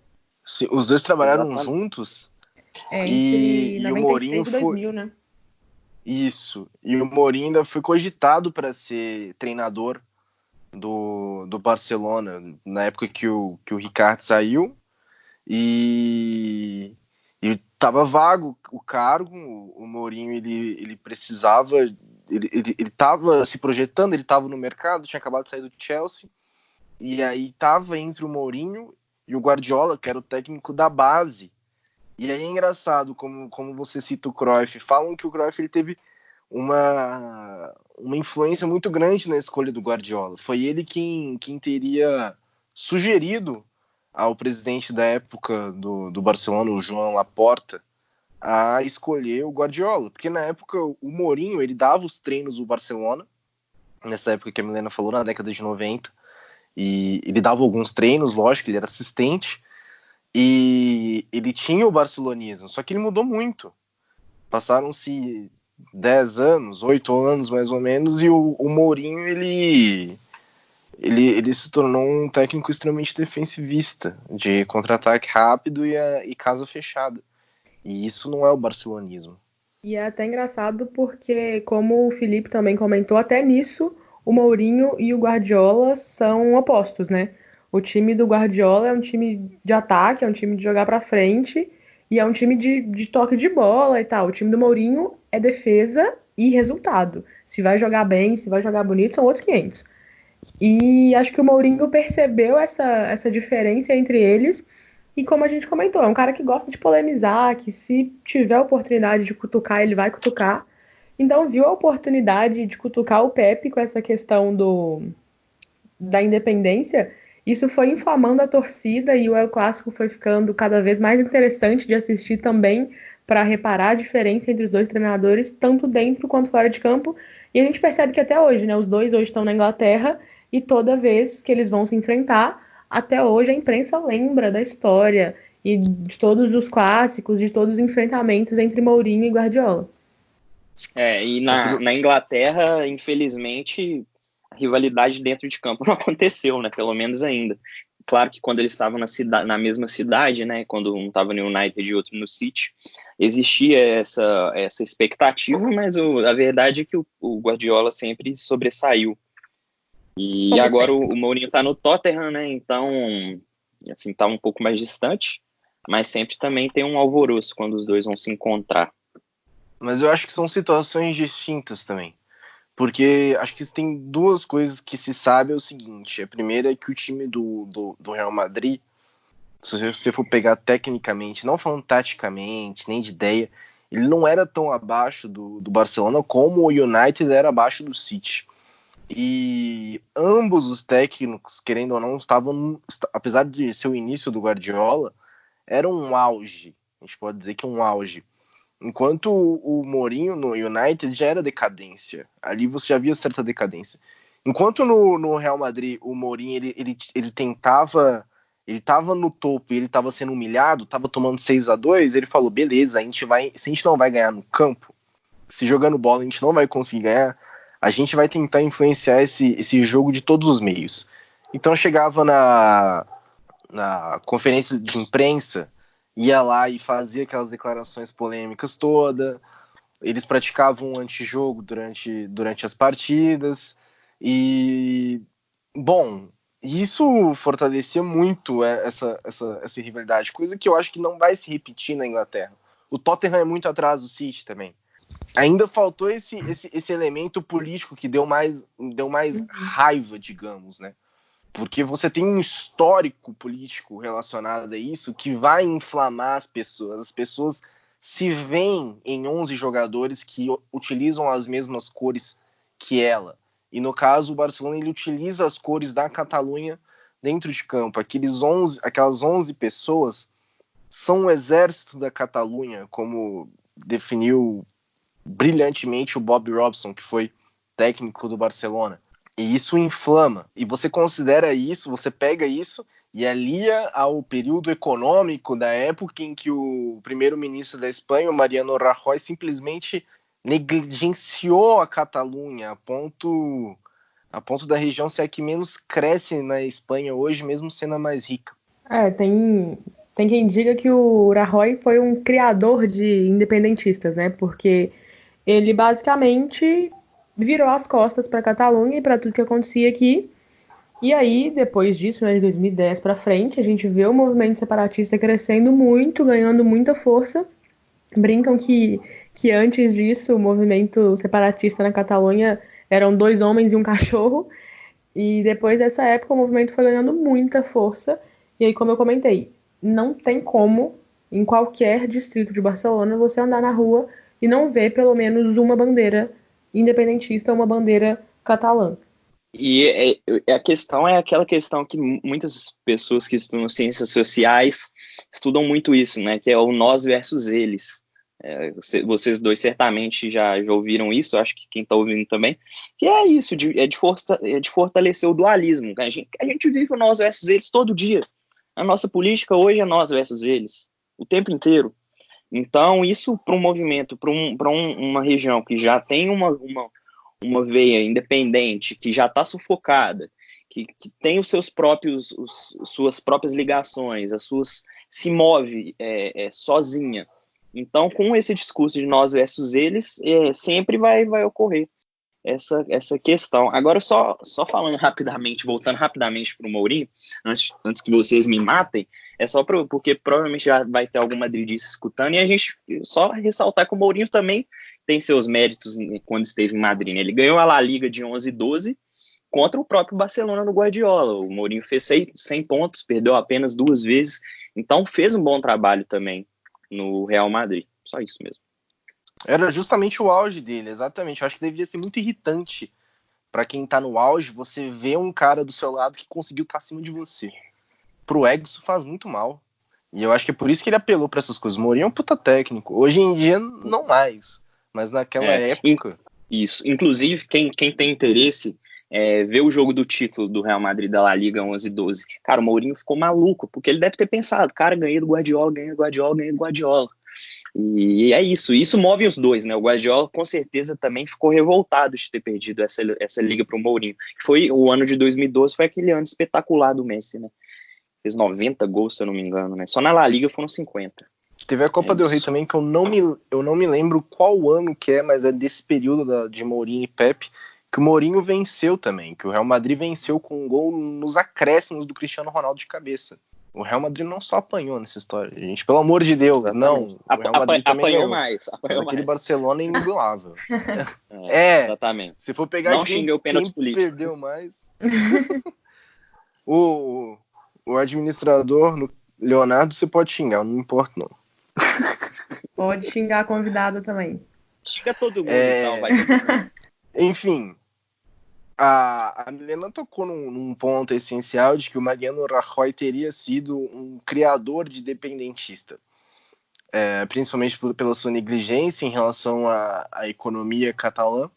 Sim, os dois trabalharam juntos. Entre 96 o Mourinho e 2000, né? Isso. E o Mourinho ainda foi cogitado para ser treinador do Barcelona, na época que o Ricard saiu. E estava vago o cargo. O Mourinho ele precisava, ele estava se projetando, ele estava no mercado, tinha acabado de sair do Chelsea, e aí estava entre o Mourinho e o Guardiola, que era o técnico da base. E aí é engraçado, como você cita o Cruyff, falam que o Cruyff ele teve uma influência muito grande na escolha do Guardiola. Foi ele quem teria sugerido ao presidente da época do Barcelona, o Joan Laporta, a escolher o Guardiola, porque na época o Mourinho ele dava os treinos do Barcelona, nessa época que a Milena falou, na década de 90, e ele dava alguns treinos, lógico, ele era assistente, e ele tinha o barcelonismo, só que ele mudou muito. Passaram-se 10 anos, 8 anos mais ou menos, e o Mourinho ele se tornou um técnico extremamente defensivista, de contra-ataque rápido e casa fechada. E isso não é o barcelonismo. E é até engraçado porque, como o Felipe também comentou, até nisso o Mourinho e o Guardiola são opostos, né? O time do Guardiola é um time de ataque, é um time de jogar pra frente e é um time de toque de bola e tal. O time do Mourinho é defesa e resultado. Se vai jogar bem, se vai jogar bonito, são outros 500. E acho que o Mourinho percebeu essa diferença entre eles. E como a gente comentou, é um cara que gosta de polemizar, que se tiver a oportunidade de cutucar, ele vai cutucar. Então viu a oportunidade de cutucar o Pepe com essa questão da independência. Isso foi inflamando a torcida e o El Clássico foi ficando cada vez mais interessante de assistir também para reparar a diferença entre os dois treinadores, tanto dentro quanto fora de campo. E a gente percebe que até hoje, né, os dois hoje estão na Inglaterra e toda vez que eles vão se enfrentar, até hoje a imprensa lembra da história e de todos os clássicos, de todos os enfrentamentos entre Mourinho e Guardiola. E na Inglaterra, infelizmente, a rivalidade dentro de campo não aconteceu, né? Pelo menos ainda. Claro que quando eles estavam na mesma cidade, né? Quando um estava no United e outro no City, existia essa expectativa, mas a verdade é que o Guardiola sempre sobressaiu. E Como agora sempre. o Mourinho está no Tottenham, né? Então, assim, tá um pouco mais distante, mas sempre também tem um alvoroço quando os dois vão se encontrar. Mas eu acho que são situações distintas também. Porque acho que tem duas coisas que se sabe é o seguinte. A primeira é que o time do Real Madrid, se você for pegar tecnicamente, não falando taticamente, nem de ideia, ele não era tão abaixo do Barcelona como o United era abaixo do City. E ambos os técnicos, querendo ou não, estavam, apesar de ser o início do Guardiola, era um auge. A gente pode dizer que um auge. Enquanto o Mourinho no United já era decadência. Ali você já via certa decadência. Enquanto no Real Madrid o Mourinho ele tentava, ele estava no topo e ele estava sendo humilhado, estava tomando 6-2, ele falou, beleza, se a gente não vai ganhar no campo, se jogando bola a gente não vai conseguir ganhar, a gente vai tentar influenciar esse jogo de todos os meios. Então chegava na conferência de imprensa, ia lá e fazia aquelas declarações polêmicas todas, eles praticavam um antijogo durante as partidas, e, bom, isso fortalecia muito essa rivalidade, coisa que eu acho que não vai se repetir na Inglaterra. O Tottenham é muito atrás do City também. Ainda faltou esse elemento político que deu mais raiva, digamos, né? Porque você tem um histórico político relacionado a isso que vai inflamar as pessoas. As pessoas se veem em 11 jogadores que utilizam as mesmas cores que ela. E no caso, o Barcelona ele utiliza as cores da Catalunha dentro de campo. Aquelas 11 pessoas são o exército da Catalunha, como definiu brilhantemente o Bob Robson, que foi técnico do Barcelona. E isso inflama. E você considera isso, você pega isso e alia ao período econômico da época em que o primeiro-ministro da Espanha, o Mariano Rajoy, simplesmente negligenciou a Catalunha a ponto da região ser a que menos cresce na Espanha hoje, mesmo sendo a mais rica. Tem quem diga que o Rajoy foi um criador de independentistas, né? Porque ele basicamente virou as costas para a Catalunha e para tudo que acontecia aqui. E aí, depois disso, né, de 2010 para frente, a gente vê o movimento separatista crescendo muito, ganhando muita força. Brincam que antes disso, o movimento separatista na Catalunha eram 2 homens e um cachorro. E depois dessa época, o movimento foi ganhando muita força. E aí, como eu comentei, não tem como, em qualquer distrito de Barcelona, você andar na rua e não ver pelo menos uma bandeira independentista ou uma bandeira catalã. E a questão é aquela questão que muitas pessoas que estudam ciências sociais estudam muito isso, né? Que é o nós versus eles. Vocês dois certamente já ouviram isso, acho que quem está ouvindo também, que é isso, de fortalecer o dualismo. A gente vive o nós versus eles todo dia. A nossa política hoje é nós versus eles, o tempo inteiro. Então, isso para um movimento, para uma região que já tem uma veia independente, que já está sufocada, que tem suas próprias ligações, se move sozinha. Então, com esse discurso de nós versus eles, sempre vai ocorrer essa questão. Agora, só falando rapidamente, voltando rapidamente para o Mourinho, antes que vocês me matem, é só porque provavelmente já vai ter algum madridista escutando, e a gente só ressaltar que o Mourinho também tem seus méritos quando esteve em Madrid. Né? Ele ganhou a La Liga de 11 e 12, contra o próprio Barcelona do Guardiola. O Mourinho fez 100 pontos, perdeu apenas 2 vezes, então fez um bom trabalho também no Real Madrid. Só isso mesmo. Era justamente o auge dele, exatamente. Eu acho que deveria ser muito irritante para quem tá no auge você ver um cara do seu lado que conseguiu estar acima de você. Pro ego isso faz muito mal. E eu acho que é por isso que ele apelou para essas coisas. O Mourinho é um puta técnico. Hoje em dia, não mais. Mas naquela época... Isso. Inclusive, quem tem interesse, ver o jogo do título do Real Madrid da La Liga 11-12. Cara, o Mourinho ficou maluco, porque ele deve ter pensado, cara, ganhei do Guardiola, ganhei do Guardiola. E é isso. Isso move os dois, né? O Guardiola, com certeza, também ficou revoltado de ter perdido essa liga pro Mourinho. Que foi o ano de 2012, foi aquele ano espetacular do Messi, né? Fez 90 gols, se eu não me engano, né? Só na La Liga foram 50. Teve a Copa del Rey também, que eu não me lembro qual ano que é, mas é desse período de Mourinho e Pepe, que o Mourinho venceu também, que o Real Madrid venceu com um gol nos acréscimos do Cristiano Ronaldo de cabeça. O Real Madrid não só apanhou nessa história, gente. Pelo amor de Deus, não. O Real Madrid também apanhou ganhou. mais. Mas aquele Barcelona é inigualável. Exatamente. Se for pegar não quem perdeu mais... o administrador, Leonardo, você pode xingar, não importa não. Pode xingar a convidada também. Xinga todo mundo, então, vai ter. Enfim, a Milena tocou num ponto essencial de que o Mariano Rajoy teria sido um criador de dependentista. Principalmente pela sua negligência em relação à economia catalã.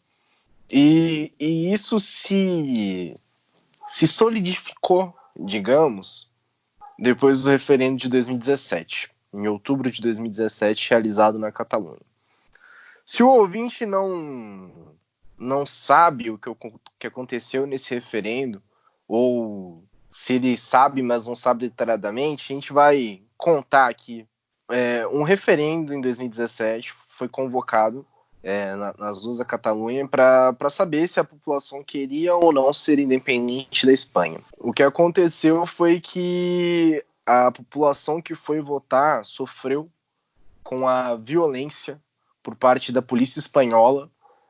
E isso se solidificou, digamos, depois do referendo de 2017, em outubro de 2017, realizado na Catalunha. Se o ouvinte não sabe o que aconteceu nesse referendo, ou se ele sabe, mas não sabe detalhadamente, a gente vai contar aqui. Um referendo em 2017 foi convocado nas ruas da Catalunha para saber se a população queria ou não ser independente da Espanha. O que aconteceu foi que a população que foi votar sofreu com a violência por parte da polícia espanhola,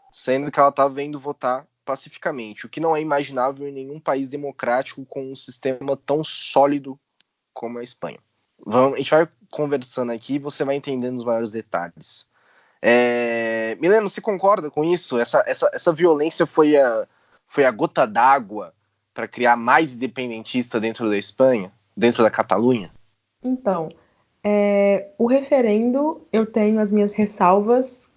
sendo que ela estava indo votar pacificamente, o que não é imaginável em nenhum país democrático com um sistema tão sólido como a Espanha. A gente vai conversando aqui e você vai entendendo os maiores detalhes. Milena, você concorda com isso? Essa violência foi a gota d'água para criar mais independentista dentro da Espanha, dentro da Catalunha? Então, o referendo, eu tenho as minhas ressalvas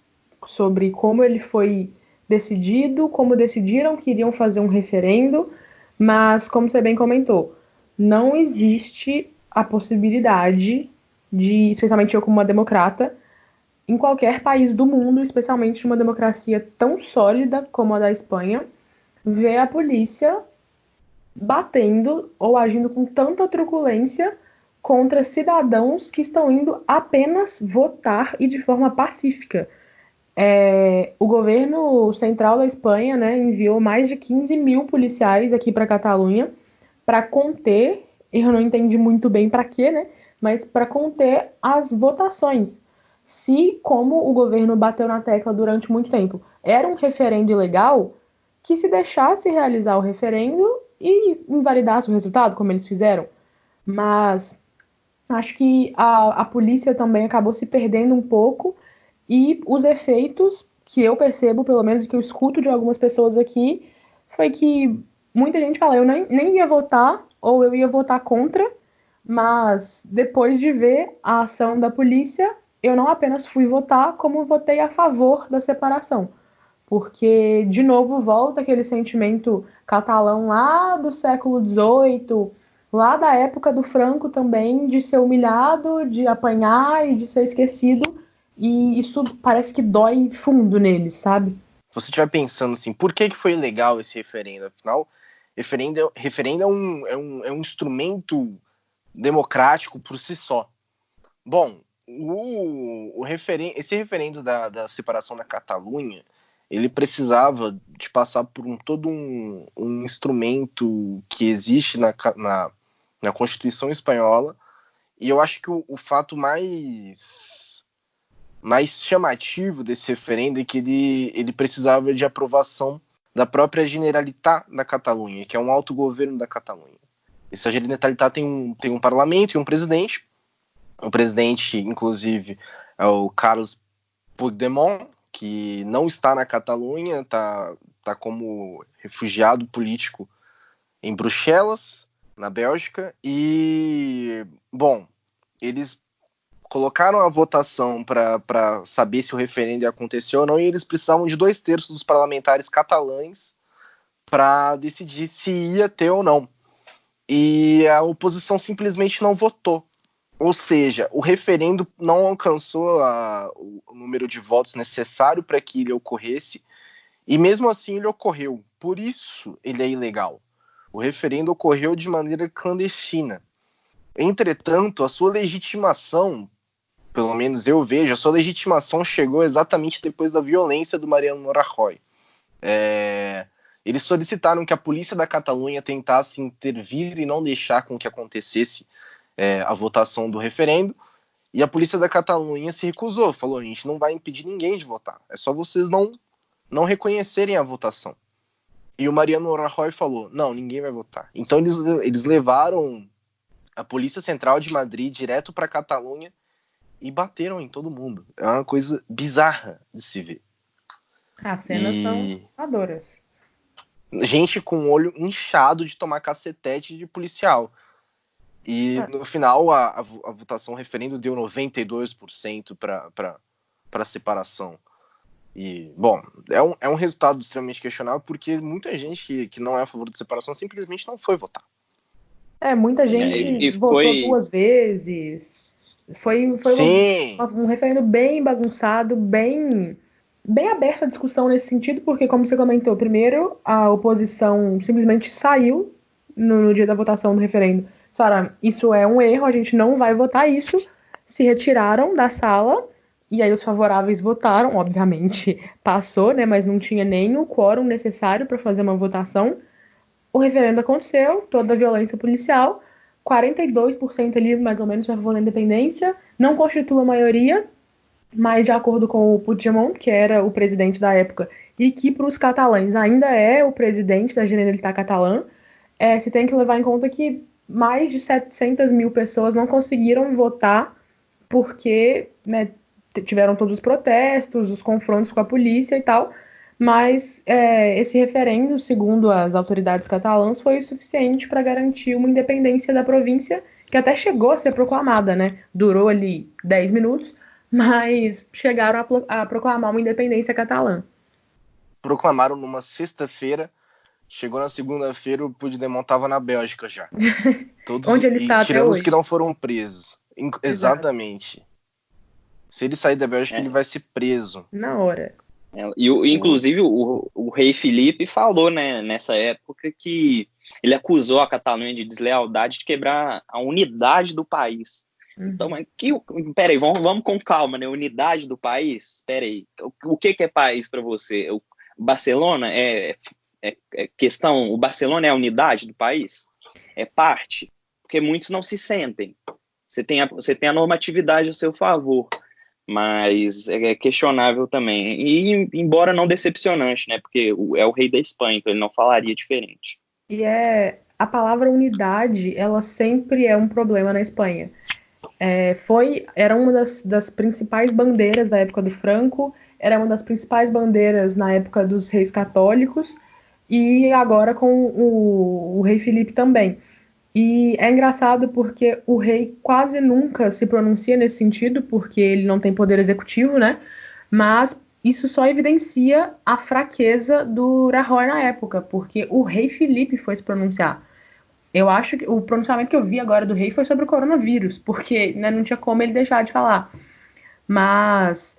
sobre como ele foi decidido, como decidiram que iriam fazer um referendo, mas, como você bem comentou, não existe a possibilidade de, especialmente eu como uma democrata, em qualquer país do mundo, especialmente uma democracia tão sólida como a da Espanha, ver a polícia batendo ou agindo com tanta truculência contra cidadãos que estão indo apenas votar e de forma pacífica. O governo central da Espanha, né, enviou mais de 15 mil policiais aqui para a Catalunha para conter, eu não entendi muito bem para quê, né, mas para conter as votações. Se, como o governo bateu na tecla durante muito tempo, era um referendo ilegal, que se deixasse realizar o referendo e invalidasse o resultado, como eles fizeram. Mas acho que a polícia também acabou se perdendo um pouco e os efeitos que eu percebo, pelo menos que eu escuto de algumas pessoas aqui, foi que muita gente fala, eu nem ia votar ou eu ia votar contra, mas depois de ver a ação da polícia, eu não apenas fui votar, como votei a favor da separação. Porque, de novo, volta aquele sentimento catalão lá do século XVIII, lá da época do Franco também, de ser humilhado, de apanhar e de ser esquecido. E isso parece que dói fundo neles, sabe? Se você estiver pensando assim, por que foi legal esse referendo? Afinal, referendo é um instrumento democrático por si só. Bom, esse referendo da separação da Catalunha, ele precisava de passar por todo um instrumento que existe na Constituição Espanhola, e eu acho que o fato mais chamativo desse referendo é que ele precisava de aprovação da própria Generalitat da Catalunha, que é um autogoverno da Catalunha. Essa Generalitat tem um parlamento e um presidente. O presidente, inclusive, é o Carles Puigdemont, que não está na Catalunha, está como refugiado político em Bruxelas, na Bélgica. E, bom, eles colocaram a votação para saber se o referendo ia acontecer ou não, e eles precisavam de 2/3 dos parlamentares catalães para decidir se ia ter ou não. E a oposição simplesmente não votou. Ou seja, o referendo não alcançou o número de votos necessário para que ele ocorresse, e mesmo assim ele ocorreu. Por isso ele é ilegal. O referendo ocorreu de maneira clandestina. Entretanto, a sua legitimação, pelo menos eu vejo, a sua legitimação chegou exatamente depois da violência do Mariano Rajoy. Eles solicitaram que a polícia da Catalunha tentasse intervir e não deixar com que acontecesse a votação do referendo, e a polícia da Catalunha se recusou, falou: a gente não vai impedir ninguém de votar, é só vocês não reconhecerem a votação. E o Mariano Rajoy falou: não, ninguém vai votar. Então eles levaram a Polícia Central de Madrid direto para a Catalunha e bateram em todo mundo. É uma coisa bizarra de se ver. As cenas são assustadoras. Gente com o olho inchado de tomar cacetete de policial. E no final a votação referendo deu 92% para separação. E, bom, é um resultado extremamente questionável, porque muita gente que não é a favor de separação simplesmente não foi votar. Muita gente votou 2 vezes. Foi um referendo bem bagunçado, bem aberto à discussão nesse sentido, porque, como você comentou, primeiro a oposição simplesmente saiu no dia da votação do referendo. Falaram: isso é um erro, a gente não vai votar isso. Se retiraram da sala, e aí os favoráveis votaram, obviamente passou, né, mas não tinha nem o quórum necessário para fazer uma votação. O referendo aconteceu, toda a violência policial, 42% ali, mais ou menos, a favor da independência, não constitui a maioria, mas de acordo com o Puigdemont, que era o presidente da época, e que para os catalães ainda é o presidente da Generalitat catalã, se tem que levar em conta que mais de 700 mil pessoas não conseguiram votar porque, né, tiveram todos os protestos, os confrontos com a polícia e tal, mas esse referendo, segundo as autoridades catalãs, foi o suficiente para garantir uma independência da província, que até chegou a ser proclamada, né? Durou ali 10 minutos, mas chegaram a proclamar uma independência catalã. Proclamaram numa sexta-feira, chegou na segunda-feira, o Puigdemont estava na Bélgica já. Todos, onde ele está até hoje. Tirando os que não foram presos. Exatamente. Se ele sair da Bélgica, ele vai ser preso. Na hora. Inclusive, o rei Felipe falou, né, nessa época, que ele acusou a Catalunha de deslealdade, de quebrar a unidade do país. Então, peraí, vamos com calma, né? Unidade do país? Peraí, o que é país para você? O Barcelona é questão, o Barcelona é a unidade do país? É parte? Porque muitos não se sentem. Você tem a normatividade a seu favor, mas é questionável também. E, embora não decepcionante, né? Porque é o rei da Espanha, então ele não falaria diferente. E a palavra unidade, ela sempre é um problema na Espanha. Era uma das principais bandeiras da época do Franco, era uma das principais bandeiras na época dos reis católicos, e agora com o rei Felipe também. E é engraçado porque o rei quase nunca se pronuncia nesse sentido, porque ele não tem poder executivo, né? Mas isso só evidencia a fraqueza do Rajoy na época, porque o rei Felipe foi se pronunciar. Eu acho que o pronunciamento que eu vi agora do rei foi sobre o coronavírus, porque, né, não tinha como ele deixar de falar. Mas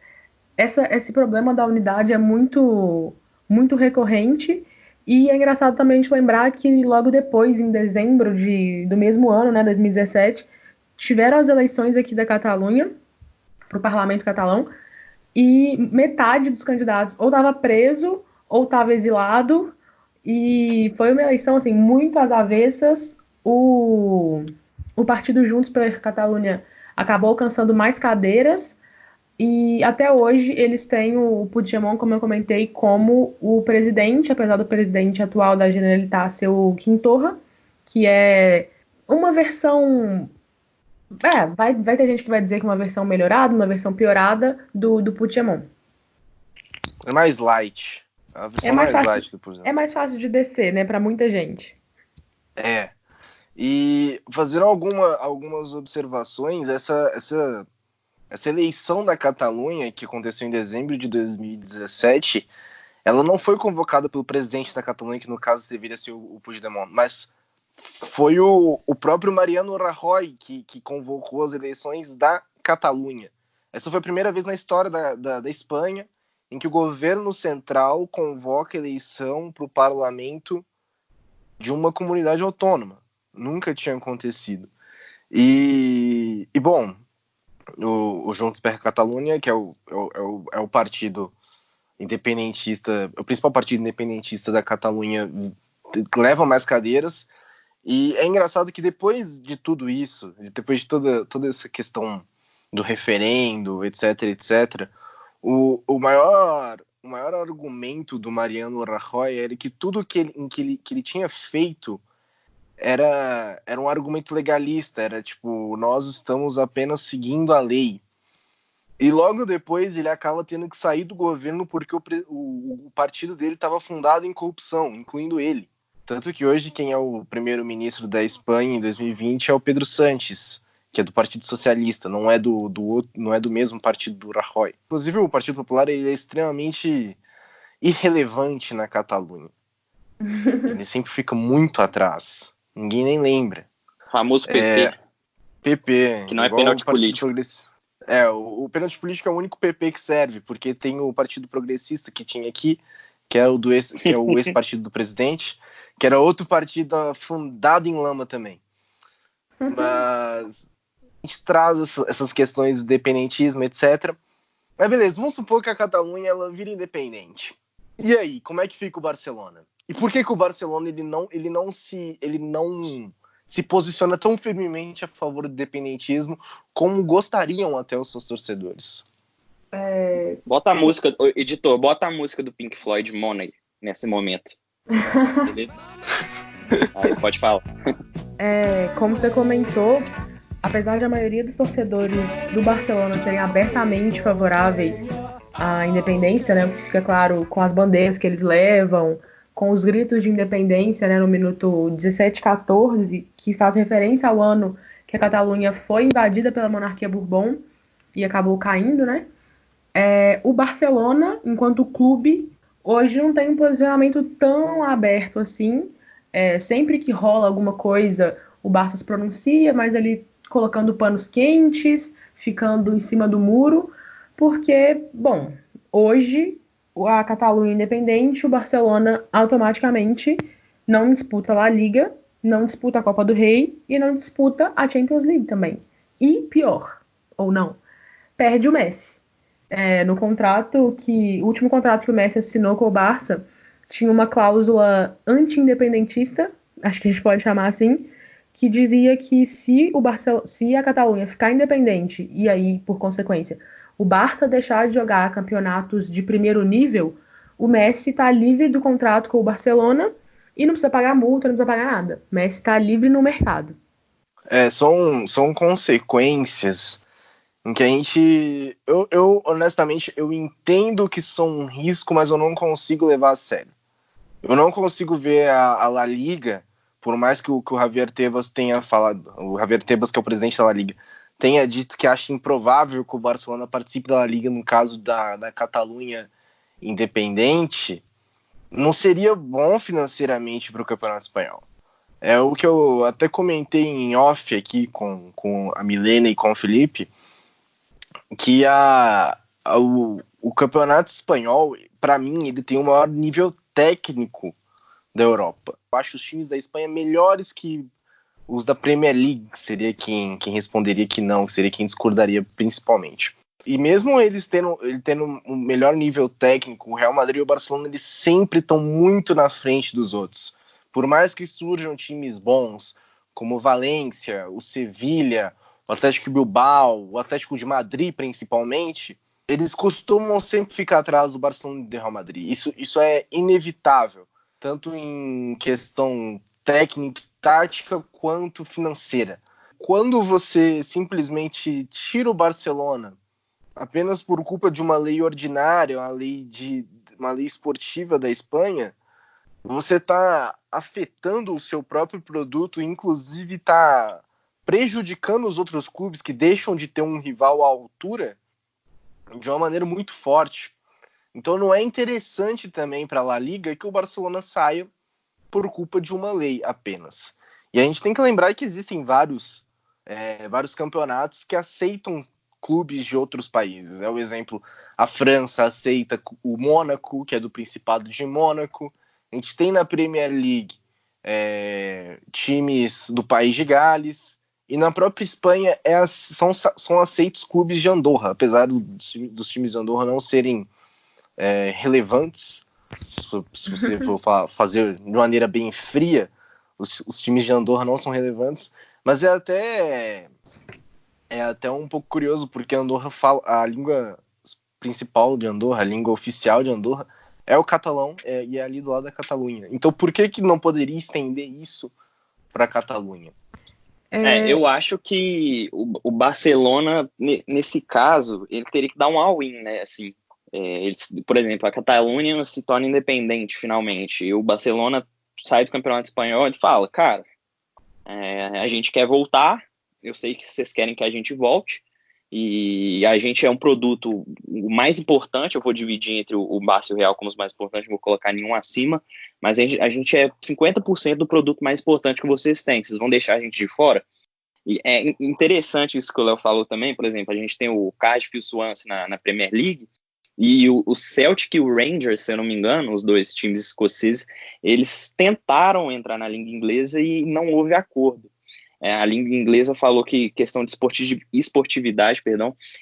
esse problema da unidade é muito, muito recorrente. E é engraçado também a gente lembrar que logo depois, em dezembro do mesmo ano, né, 2017, tiveram as eleições aqui da Catalunha, para o parlamento catalão, e metade dos candidatos ou estava preso ou estava exilado, e foi uma eleição assim, muito às avessas. O Partido Juntos pela Catalunha acabou alcançando mais cadeiras, E até hoje eles têm o Puigdemont, como eu comentei, como o presidente, apesar do presidente atual da Generalitat ser o Quim Torra, que é uma versão. Vai ter gente que vai dizer que é uma versão melhorada, uma versão piorada do Puigdemont. É mais light. A versão mais light do Puigdemont. É mais fácil de descer, né, para muita gente. É. E fazendo algumas observações, essa eleição da Catalunha, que aconteceu em dezembro de 2017, ela não foi convocada pelo presidente da Catalunha, que no caso deveria ser o Puigdemont, mas foi o próprio Mariano Rajoy que convocou as eleições da Catalunha. Essa foi a primeira vez na história da Espanha em que o governo central convoca eleição para o parlamento de uma comunidade autônoma. Nunca tinha acontecido. E bom, o Junts per Catalunya, que é o partido independentista, o principal partido independentista da Catalunha, leva mais cadeiras. E é engraçado que depois de tudo isso, depois de toda essa questão do referendo, etc., o maior argumento do Mariano Rajoy era que tudo que ele tinha feito era um argumento legalista, era tipo, nós estamos apenas seguindo a lei. E logo depois ele acaba tendo que sair do governo porque o partido dele estava fundado em corrupção, incluindo ele. Tanto que hoje quem é o primeiro-ministro da Espanha em 2020 é o Pedro Sánchez, que é do Partido Socialista, não é do mesmo partido do Rajoy. Inclusive o Partido Popular ele é extremamente irrelevante na Catalunha. Ele sempre fica muito atrás. Ninguém nem lembra. O famoso PP. PP. Que não é pênalti político. O pênalti político é o único PP que serve, porque tem o Partido Progressista que tinha aqui, que é o ex-partido do presidente, que era outro partido fundado em lama também. Mas a gente traz essas questões de independentismo, etc. Mas beleza, vamos supor que a Catalunha ela vira independente. E aí, como é que fica o Barcelona? E por que o Barcelona ele não se posiciona tão firmemente a favor do independentismo como gostariam até os seus torcedores? Bota a música, editor, bota a música do Pink Floyd, Money, nesse momento. Beleza? Aí, pode falar. Como você comentou, apesar de a maioria dos torcedores do Barcelona serem abertamente favoráveis à independência, né, o que fica claro com as bandeiras que eles levam, com os gritos de independência, né, no minuto 17-14, que faz referência ao ano que a Catalunha foi invadida pela monarquia Bourbon e acabou caindo, né? O Barcelona, enquanto clube, hoje não tem um posicionamento tão aberto assim. Sempre que rola alguma coisa, o Barça se pronuncia, mas ali colocando panos quentes, ficando em cima do muro, porque, bom, hoje a Catalunha independente, o Barcelona automaticamente não disputa a La Liga, não disputa a Copa do Rei e não disputa a Champions League também. E pior, ou não, perde o Messi. No o último contrato que o Messi assinou com o Barça tinha uma cláusula anti-independentista, acho que a gente pode chamar assim, que dizia que se a Catalunha ficar independente e aí, por consequência, o Barça deixar de jogar campeonatos de primeiro nível, o Messi está livre do contrato com o Barcelona e não precisa pagar multa, não precisa pagar nada. O Messi está livre no mercado. São consequências em que a gente... Eu honestamente, eu entendo que são um risco, mas eu não consigo levar a sério. Eu não consigo ver a La Liga, por mais que o Javier Tebas tenha falado, o Javier Tebas, que é o presidente da La Liga, tenha dito que acha improvável que o Barcelona participe da La Liga no caso da Catalunha independente, não seria bom financeiramente para o Campeonato Espanhol. É o que eu até comentei em off aqui com a Milena e com o Felipe, que o Campeonato Espanhol, para mim, ele tem o maior nível técnico da Europa. Eu acho os times da Espanha melhores que os da Premier League, seria quem responderia que não, seria quem discordaria principalmente. E mesmo eles tendo um melhor nível técnico, o Real Madrid e o Barcelona eles sempre estão muito na frente dos outros. Por mais que surjam times bons, como o Valência, o Sevilha, o Atlético Bilbao, o Atlético de Madrid principalmente, eles costumam sempre ficar atrás do Barcelona e do Real Madrid. Isso é inevitável, tanto em questão técnica, tática, quanto financeira. Quando você simplesmente tira o Barcelona apenas por culpa de uma lei ordinária, uma lei esportiva da Espanha, você está afetando o seu próprio produto, inclusive está prejudicando os outros clubes que deixam de ter um rival à altura de uma maneira muito forte. Então não é interessante também para a La Liga que o Barcelona saia por culpa de uma lei apenas. E a gente tem que lembrar que existem vários campeonatos que aceitam clubes de outros países. É o exemplo, a França aceita o Mônaco, que é do Principado de Mônaco. A gente tem na Premier League times do País de Gales. E na própria Espanha são aceitos clubes de Andorra, apesar dos times de Andorra não serem relevantes. Se você for fazer de maneira bem fria, os times de Andorra não são relevantes, mas é até um pouco curioso, porque Andorra fala, a língua principal de Andorra, a língua oficial de Andorra, é o catalão, e é ali do lado da Catalunha. Então por que não poderia estender isso para a Catalunha? Eu acho que o Barcelona, nesse caso, ele teria que dar um all-in, né? Assim, por exemplo, a Catalunha se torna independente finalmente, e o Barcelona sai do Campeonato Espanhol e fala, cara, a gente quer voltar, eu sei que vocês querem que a gente volte, e a gente é um produto o mais importante, eu vou dividir entre o Barça e o Real como os mais importantes, não vou colocar nenhum acima, mas a gente é 50% do produto mais importante que vocês têm, vocês vão deixar a gente de fora? E é interessante isso que o Léo falou também, por exemplo, a gente tem o Cardiff e o Swansea na Premier League, e o Celtic e o Rangers, se eu não me engano, os dois times escoceses, eles tentaram entrar na língua inglesa e não houve acordo. A língua inglesa falou que questão de esportividade,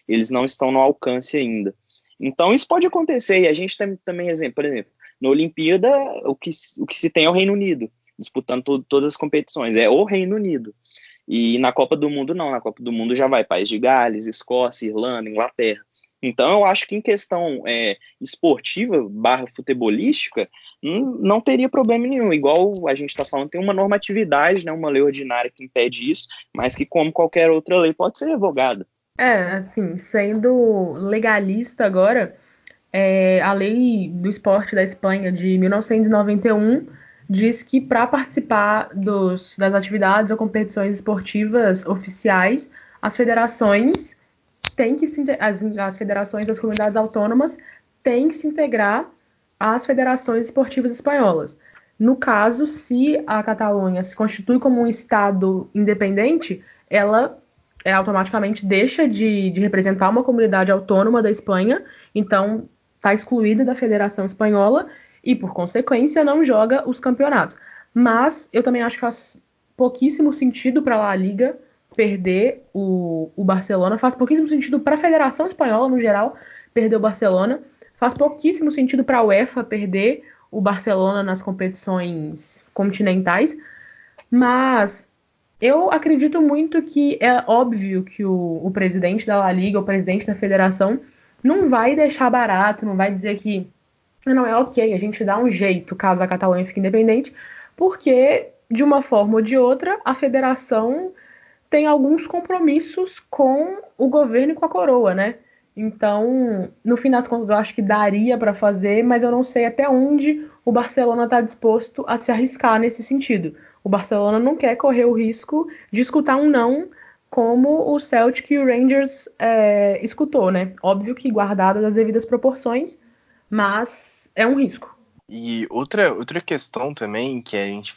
eles não estão no alcance ainda. Então isso pode acontecer, e a gente tem também exemplo, por exemplo, na Olimpíada o que se tem é o Reino Unido, disputando todas as competições, é o Reino Unido. E na Copa do Mundo não, na Copa do Mundo já vai País de Gales, Escócia, Irlanda, Inglaterra. Então eu acho que em questão esportiva / futebolística não teria problema nenhum, igual a gente está falando, tem uma normatividade, né, uma lei ordinária que impede isso, mas que como qualquer outra lei pode ser revogada. Assim, sendo legalista agora, a lei do esporte da Espanha de 1991 diz que para participar das atividades ou competições esportivas oficiais, as federações as federações das comunidades autônomas têm que se integrar às federações esportivas espanholas. No caso, se a Catalunha se constitui como um estado independente, ela automaticamente deixa de representar uma comunidade autônoma da Espanha, então está excluída da Federação Espanhola e, por consequência, não joga os campeonatos. Mas eu também acho que faz pouquíssimo sentido para a La Liga perder o Barcelona, faz pouquíssimo sentido para a Federação Espanhola, no geral, perder o Barcelona, faz pouquíssimo sentido para a UEFA perder o Barcelona nas competições continentais, mas eu acredito muito que é óbvio que o presidente da La Liga, o presidente da federação, não vai deixar barato, não vai dizer que não é ok, a gente dá um jeito caso a Catalunha fique independente, porque, de uma forma ou de outra, a federação tem alguns compromissos com o governo e com a coroa, né? Então, no fim das contas, eu acho que daria para fazer, mas eu não sei até onde o Barcelona está disposto a se arriscar nesse sentido. O Barcelona não quer correr o risco de escutar um não, como o Celtic e o Rangers escutou, né? Óbvio que guardadas as devidas proporções, mas é um risco. E outra questão também que a gente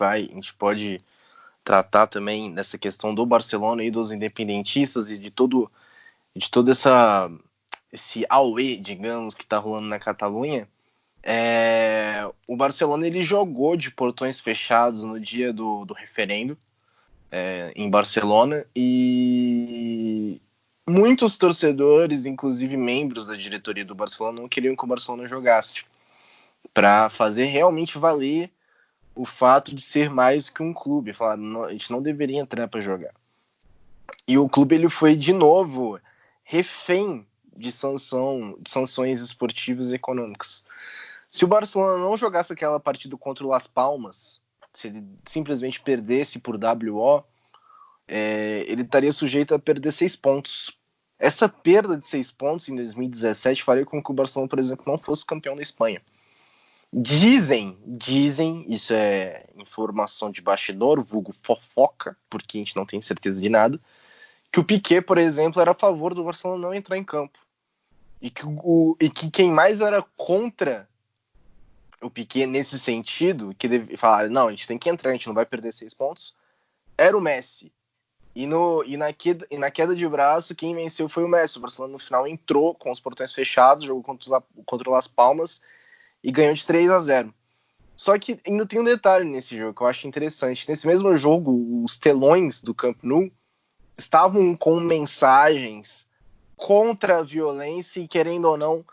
pode tratar também nessa questão do Barcelona e dos independentistas e de todo esse auê, digamos, que está rolando na Catalunha. O Barcelona ele jogou de portões fechados no dia do referendo em Barcelona, e muitos torcedores, inclusive membros da diretoria do Barcelona, não queriam que o Barcelona jogasse, para fazer realmente valer o fato de ser mais que um clube. Falaram, a gente não deveria entrar para jogar. E o clube ele foi de novo refém de sanções esportivas e econômicas. Se o Barcelona não jogasse aquela partida contra o Las Palmas, se ele simplesmente perdesse por WO, ele estaria sujeito a perder 6 pontos. Essa perda de 6 pontos em 2017 faria com que o Barcelona, por exemplo, não fosse campeão da Espanha. Dizem, isso é informação de bastidor, vulgo fofoca, porque a gente não tem certeza de nada, que o Piqué, por exemplo, era a favor do Barcelona não entrar em campo. E que quem mais era contra o Piqué nesse sentido, que falar, não, a gente tem que entrar, a gente não vai perder 6 pontos, era o Messi. E na queda de braço, quem venceu foi o Messi. O Barcelona no final entrou com os portões fechados, jogou contra o Las Palmas e ganhou de 3-0. Só que ainda tem um detalhe nesse jogo que eu acho interessante. Nesse mesmo jogo, os telões do Camp Nou estavam com mensagens contra a violência e, querendo ou não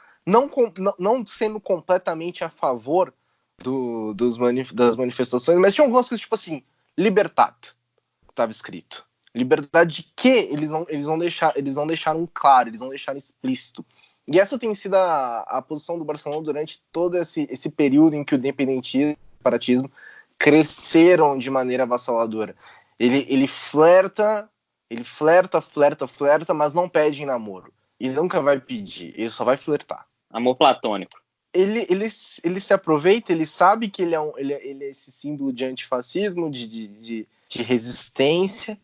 sendo completamente a favor das manifestações, mas tinha algumas coisas tipo assim, Libertad, estava escrito. Liberdade de quê? Eles não deixaram claro, eles não deixaram explícito. E essa tem sido a posição do Barcelona durante todo esse período em que o independentismo e o separatismo cresceram de maneira avassaladora. Ele flerta, mas não pede em namoro. Ele nunca vai pedir, ele só vai flertar. Amor platônico. Ele se aproveita, ele sabe que ele é esse símbolo de antifascismo, de resistência,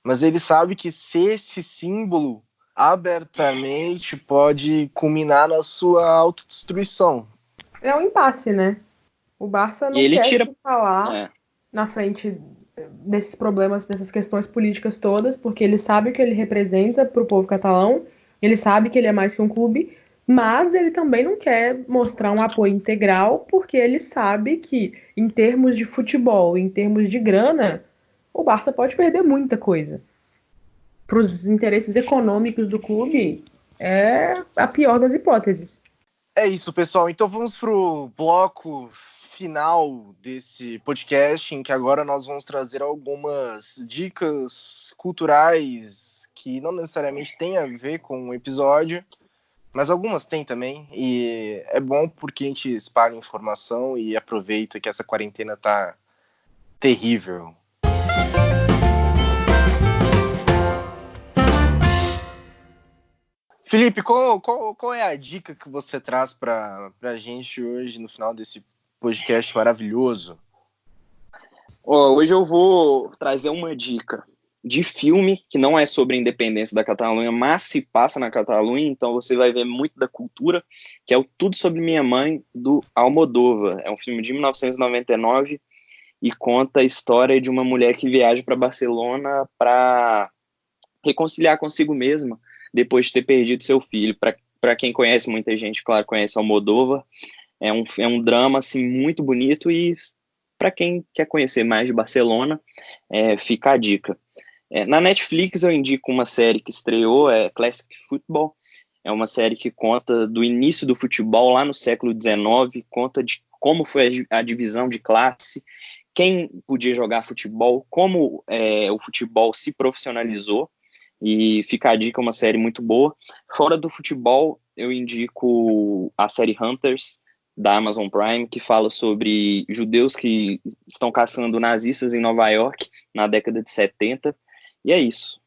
mas ele sabe que se esse símbolo abertamente pode culminar na sua autodestruição. É um impasse, né? O Barça não quer se falar na frente desses problemas, dessas questões políticas todas, porque ele sabe o que ele representa para o povo catalão, ele sabe que ele é mais que um clube, mas ele também não quer mostrar um apoio integral, porque ele sabe que, em termos de futebol, em termos de grana, o Barça pode perder muita coisa. Para os interesses econômicos do clube, é a pior das hipóteses. É isso, pessoal. Então vamos pro bloco final desse podcast, em que agora nós vamos trazer algumas dicas culturais que não necessariamente têm a ver com o episódio, mas algumas têm também, e é bom porque a gente espalha informação e aproveita que essa quarentena tá terrível. Felipe, qual é a dica que você traz pra gente hoje no final desse podcast maravilhoso? Hoje eu vou trazer uma dica de filme que não é sobre a independência da Catalunha, mas se passa na Catalunha, então você vai ver muito da cultura, que é o Tudo Sobre Minha Mãe, do Almodóvar. É um filme de 1999 e conta a história de uma mulher que viaja para Barcelona para reconciliar consigo mesma depois de ter perdido seu filho. Para quem conhece, muita gente, claro, conhece Almodóvar. É um drama assim, muito bonito, e para quem quer conhecer mais de Barcelona, fica a dica. Na Netflix eu indico uma série que estreou, Classic Football. É uma série que conta do início do futebol lá no século XIX, conta de como foi a divisão de classe, quem podia jogar futebol, como o futebol se profissionalizou, e fica a dica, uma série muito boa. Fora do futebol, eu indico a série Hunters, da Amazon Prime, que fala sobre judeus que estão caçando nazistas em Nova York na década de 70. E é isso.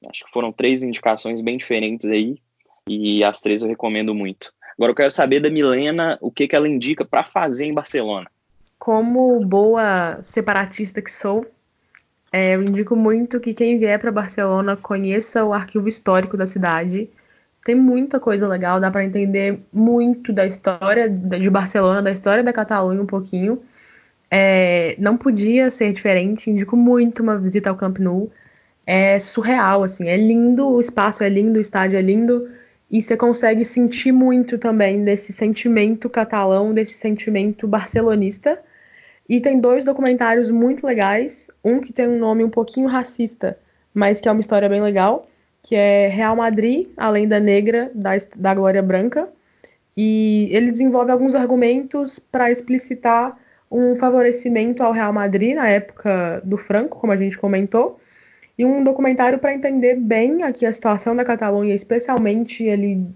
Acho que foram 3 indicações bem diferentes aí, e as 3 eu recomendo muito. Agora eu quero saber da Milena o que ela indica para fazer em Barcelona. Como boa separatista que sou, eu indico muito que quem vier para Barcelona conheça o arquivo histórico da cidade. Tem muita coisa legal, dá para entender muito da história de Barcelona, da história da Catalunha um pouquinho. Não podia ser diferente, indico muito uma visita ao Camp Nou. É surreal, assim, é lindo, o espaço é lindo, o estádio é lindo, e você consegue sentir muito também desse sentimento catalão, desse sentimento barcelonista. E tem 2 documentários muito legais, um que tem um nome um pouquinho racista, mas que é uma história bem legal, que é Real Madrid, a Lenda Negra da Glória Branca, e ele desenvolve alguns argumentos para explicitar um favorecimento ao Real Madrid na época do Franco, como a gente comentou, e um documentário para entender bem aqui a situação da Catalunha, especialmente ele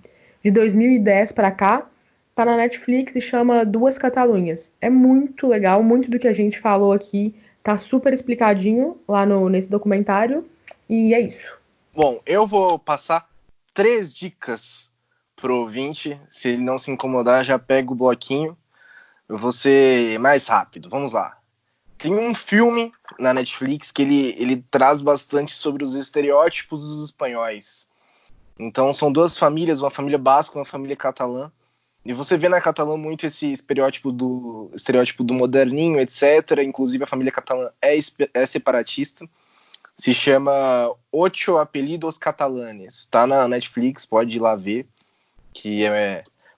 de 2010 para cá. Tá na Netflix e chama Duas Catalunhas. É muito legal, muito do que a gente falou aqui tá super explicadinho lá nesse documentário. E é isso. Bom, eu vou passar 3 dicas pro ouvinte. Se ele não se incomodar, já pega o bloquinho. Eu vou ser mais rápido. Vamos lá. Tem um filme na Netflix que ele traz bastante sobre os estereótipos dos espanhóis. Então, são 2 famílias, uma família basca e uma família catalã. E você vê na Catalã muito esse estereótipo do moderninho, etc. Inclusive, a família catalã é separatista. Se chama Ocho Apellidos Catalanes. Tá na Netflix, pode ir lá ver.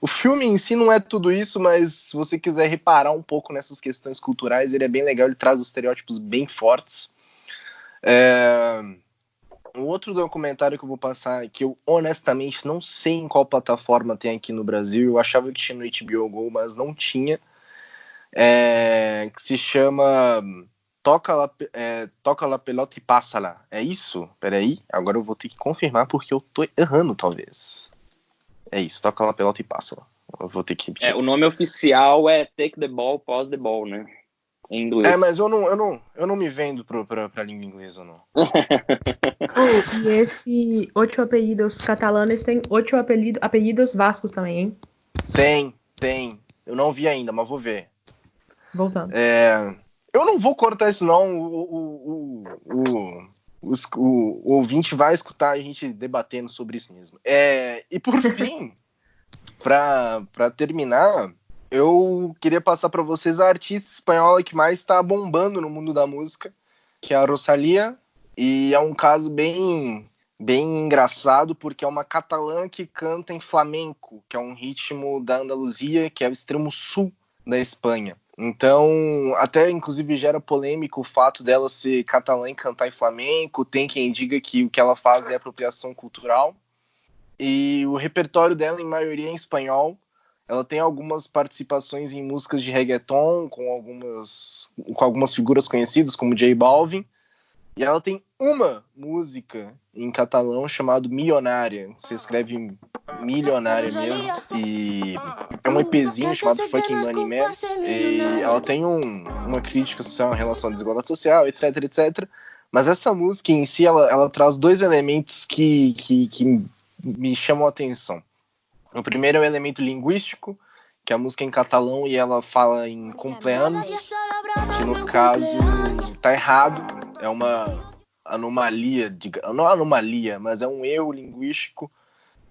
O filme em si não é tudo isso, mas se você quiser reparar um pouco nessas questões culturais, ele é bem legal, ele traz os estereótipos bem fortes. Um outro documentário que eu vou passar, que eu honestamente não sei em qual plataforma tem aqui no Brasil, eu achava que tinha no HBO Go, mas não tinha, que se chama Toca la pelota e passa-la. É isso? Peraí, agora eu vou ter que confirmar porque eu tô errando, talvez. É isso, Toca la pelota e passa-la. Eu vou ter que repetir. O nome oficial é Take the Ball, Pause the Ball, né? Em inglês. Mas eu não me vendo pra língua inglesa, não. E esse Ocho Apellidos Catalanes tem Ocho Apellidos Vascos também, hein? Tem. Eu não vi ainda, mas vou ver. Voltando. Eu não vou cortar isso, não. O ouvinte vai escutar a gente debatendo sobre isso mesmo. E por fim, pra terminar, eu queria passar para vocês a artista espanhola que mais está bombando no mundo da música, que é a Rosalía. E é um caso bem engraçado, porque é uma catalã que canta em flamenco, que é um ritmo da Andaluzia, que é o extremo sul da Espanha. Então, até inclusive gera polêmica o fato dela ser catalã e cantar em flamenco. Tem quem diga que o que ela faz é apropriação cultural. E o repertório dela, em maioria, é em espanhol. Ela tem algumas participações em músicas de reggaeton, com algumas figuras conhecidas, como J Balvin. E ela tem uma música em catalão chamado Milionária. Se escreve Milionária mesmo. E é um EPzinho chamado Fucking Money Man. E ela tem uma crítica social em relação à desigualdade social, etc, etc. Mas essa música em si, ela traz 2 elementos que me chamam a atenção. O primeiro é o elemento linguístico, que a música é em catalão e ela fala em cumpleaños, que no caso tá errado. É uma anomalia, não anomalia, mas é um erro linguístico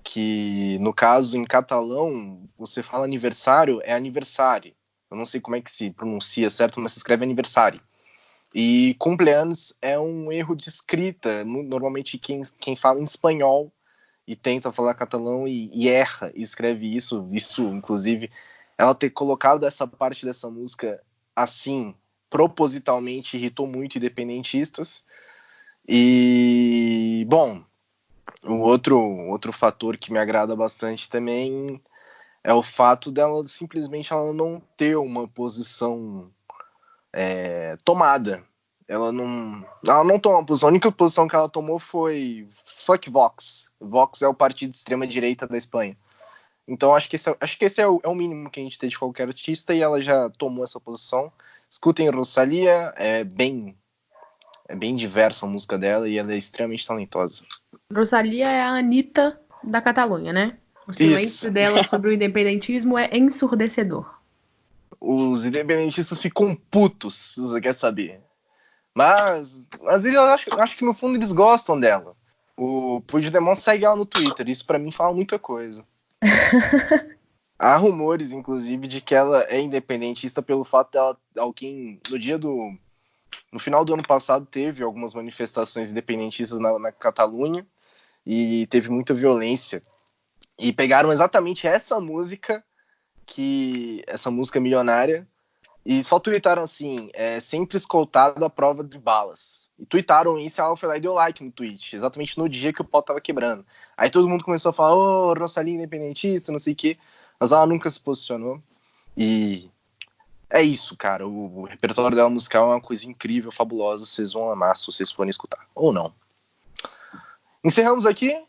que, no caso, em catalão, você fala aniversário, é aniversário. Eu não sei como é que se pronuncia certo, mas se escreve aniversário. E cumpleaños é um erro de escrita. Normalmente quem fala em espanhol e tenta falar catalão e erra e escreve isso, inclusive, ela ter colocado essa parte dessa música assim, propositalmente, irritou muito independentistas. E, bom, o outro fator que me agrada bastante também é o fato dela simplesmente ela não ter uma posição tomada. Ela não toma uma posição. A única posição que ela tomou foi fuck Vox. Vox é o partido de extrema direita da Espanha. Então acho que esse é o mínimo que a gente tem de qualquer artista, e ela já tomou essa posição. Escutem Rosalía, é bem diversa a música dela e ela é extremamente talentosa. Rosalía é a Anitta da Catalunha, né? O silêncio dela sobre o independentismo é ensurdecedor. Os independentistas ficam putos, se você quer saber. Mas eu acho que no fundo eles gostam dela. O Puigdemont segue ela no Twitter, isso pra mim fala muita coisa. Há rumores, inclusive, de que ela é independentista pelo fato dela, no final do ano passado, teve algumas manifestações independentistas na Catalunha e teve muita violência. E pegaram exatamente essa música milionária, e só tuitaram assim, sempre escoltado à prova de balas. E tuitaram isso, ela foi lá e deu like no tweet, exatamente no dia que o pau tava quebrando. Aí todo mundo começou a falar, Rosalía independentista, não sei o quê, mas ela nunca se posicionou. E é isso, cara, o repertório dela musical é uma coisa incrível, fabulosa, vocês vão amar se vocês forem escutar, ou não. Encerramos aqui,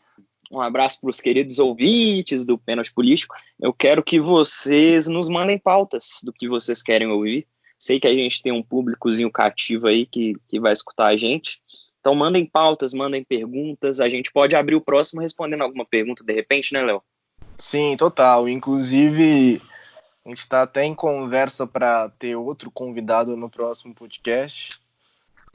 Um abraço para os queridos ouvintes do Pênalti Político. Eu quero que vocês nos mandem pautas do que vocês querem ouvir. Sei que a gente tem um públicozinho cativo aí que vai escutar a gente. Então mandem pautas, mandem perguntas. A gente pode abrir o próximo respondendo alguma pergunta de repente, né, Léo? Sim, total. Inclusive, a gente está até em conversa para ter outro convidado no próximo podcast.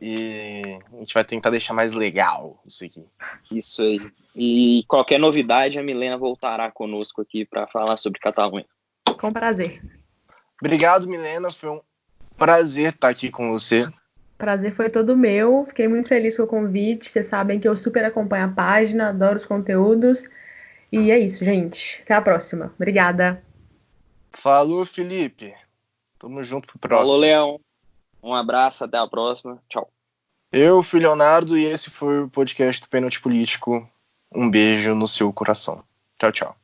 E a gente vai tentar deixar mais legal isso aqui. Isso aí. E qualquer novidade, a Milena voltará conosco aqui para falar sobre Catalunha. Com prazer. Obrigado, Milena. Foi um prazer estar aqui com você. Prazer foi todo meu. Fiquei muito feliz com o convite. Vocês sabem que eu super acompanho a página, adoro os conteúdos. E é isso, gente. Até a próxima. Obrigada. Falou, Felipe. Tamo junto pro próximo. Falou, Leão. Um abraço, até a próxima. Tchau. Eu fui Leonardo e esse foi o podcast do Pênalti Político. Um beijo no seu coração. Tchau, tchau.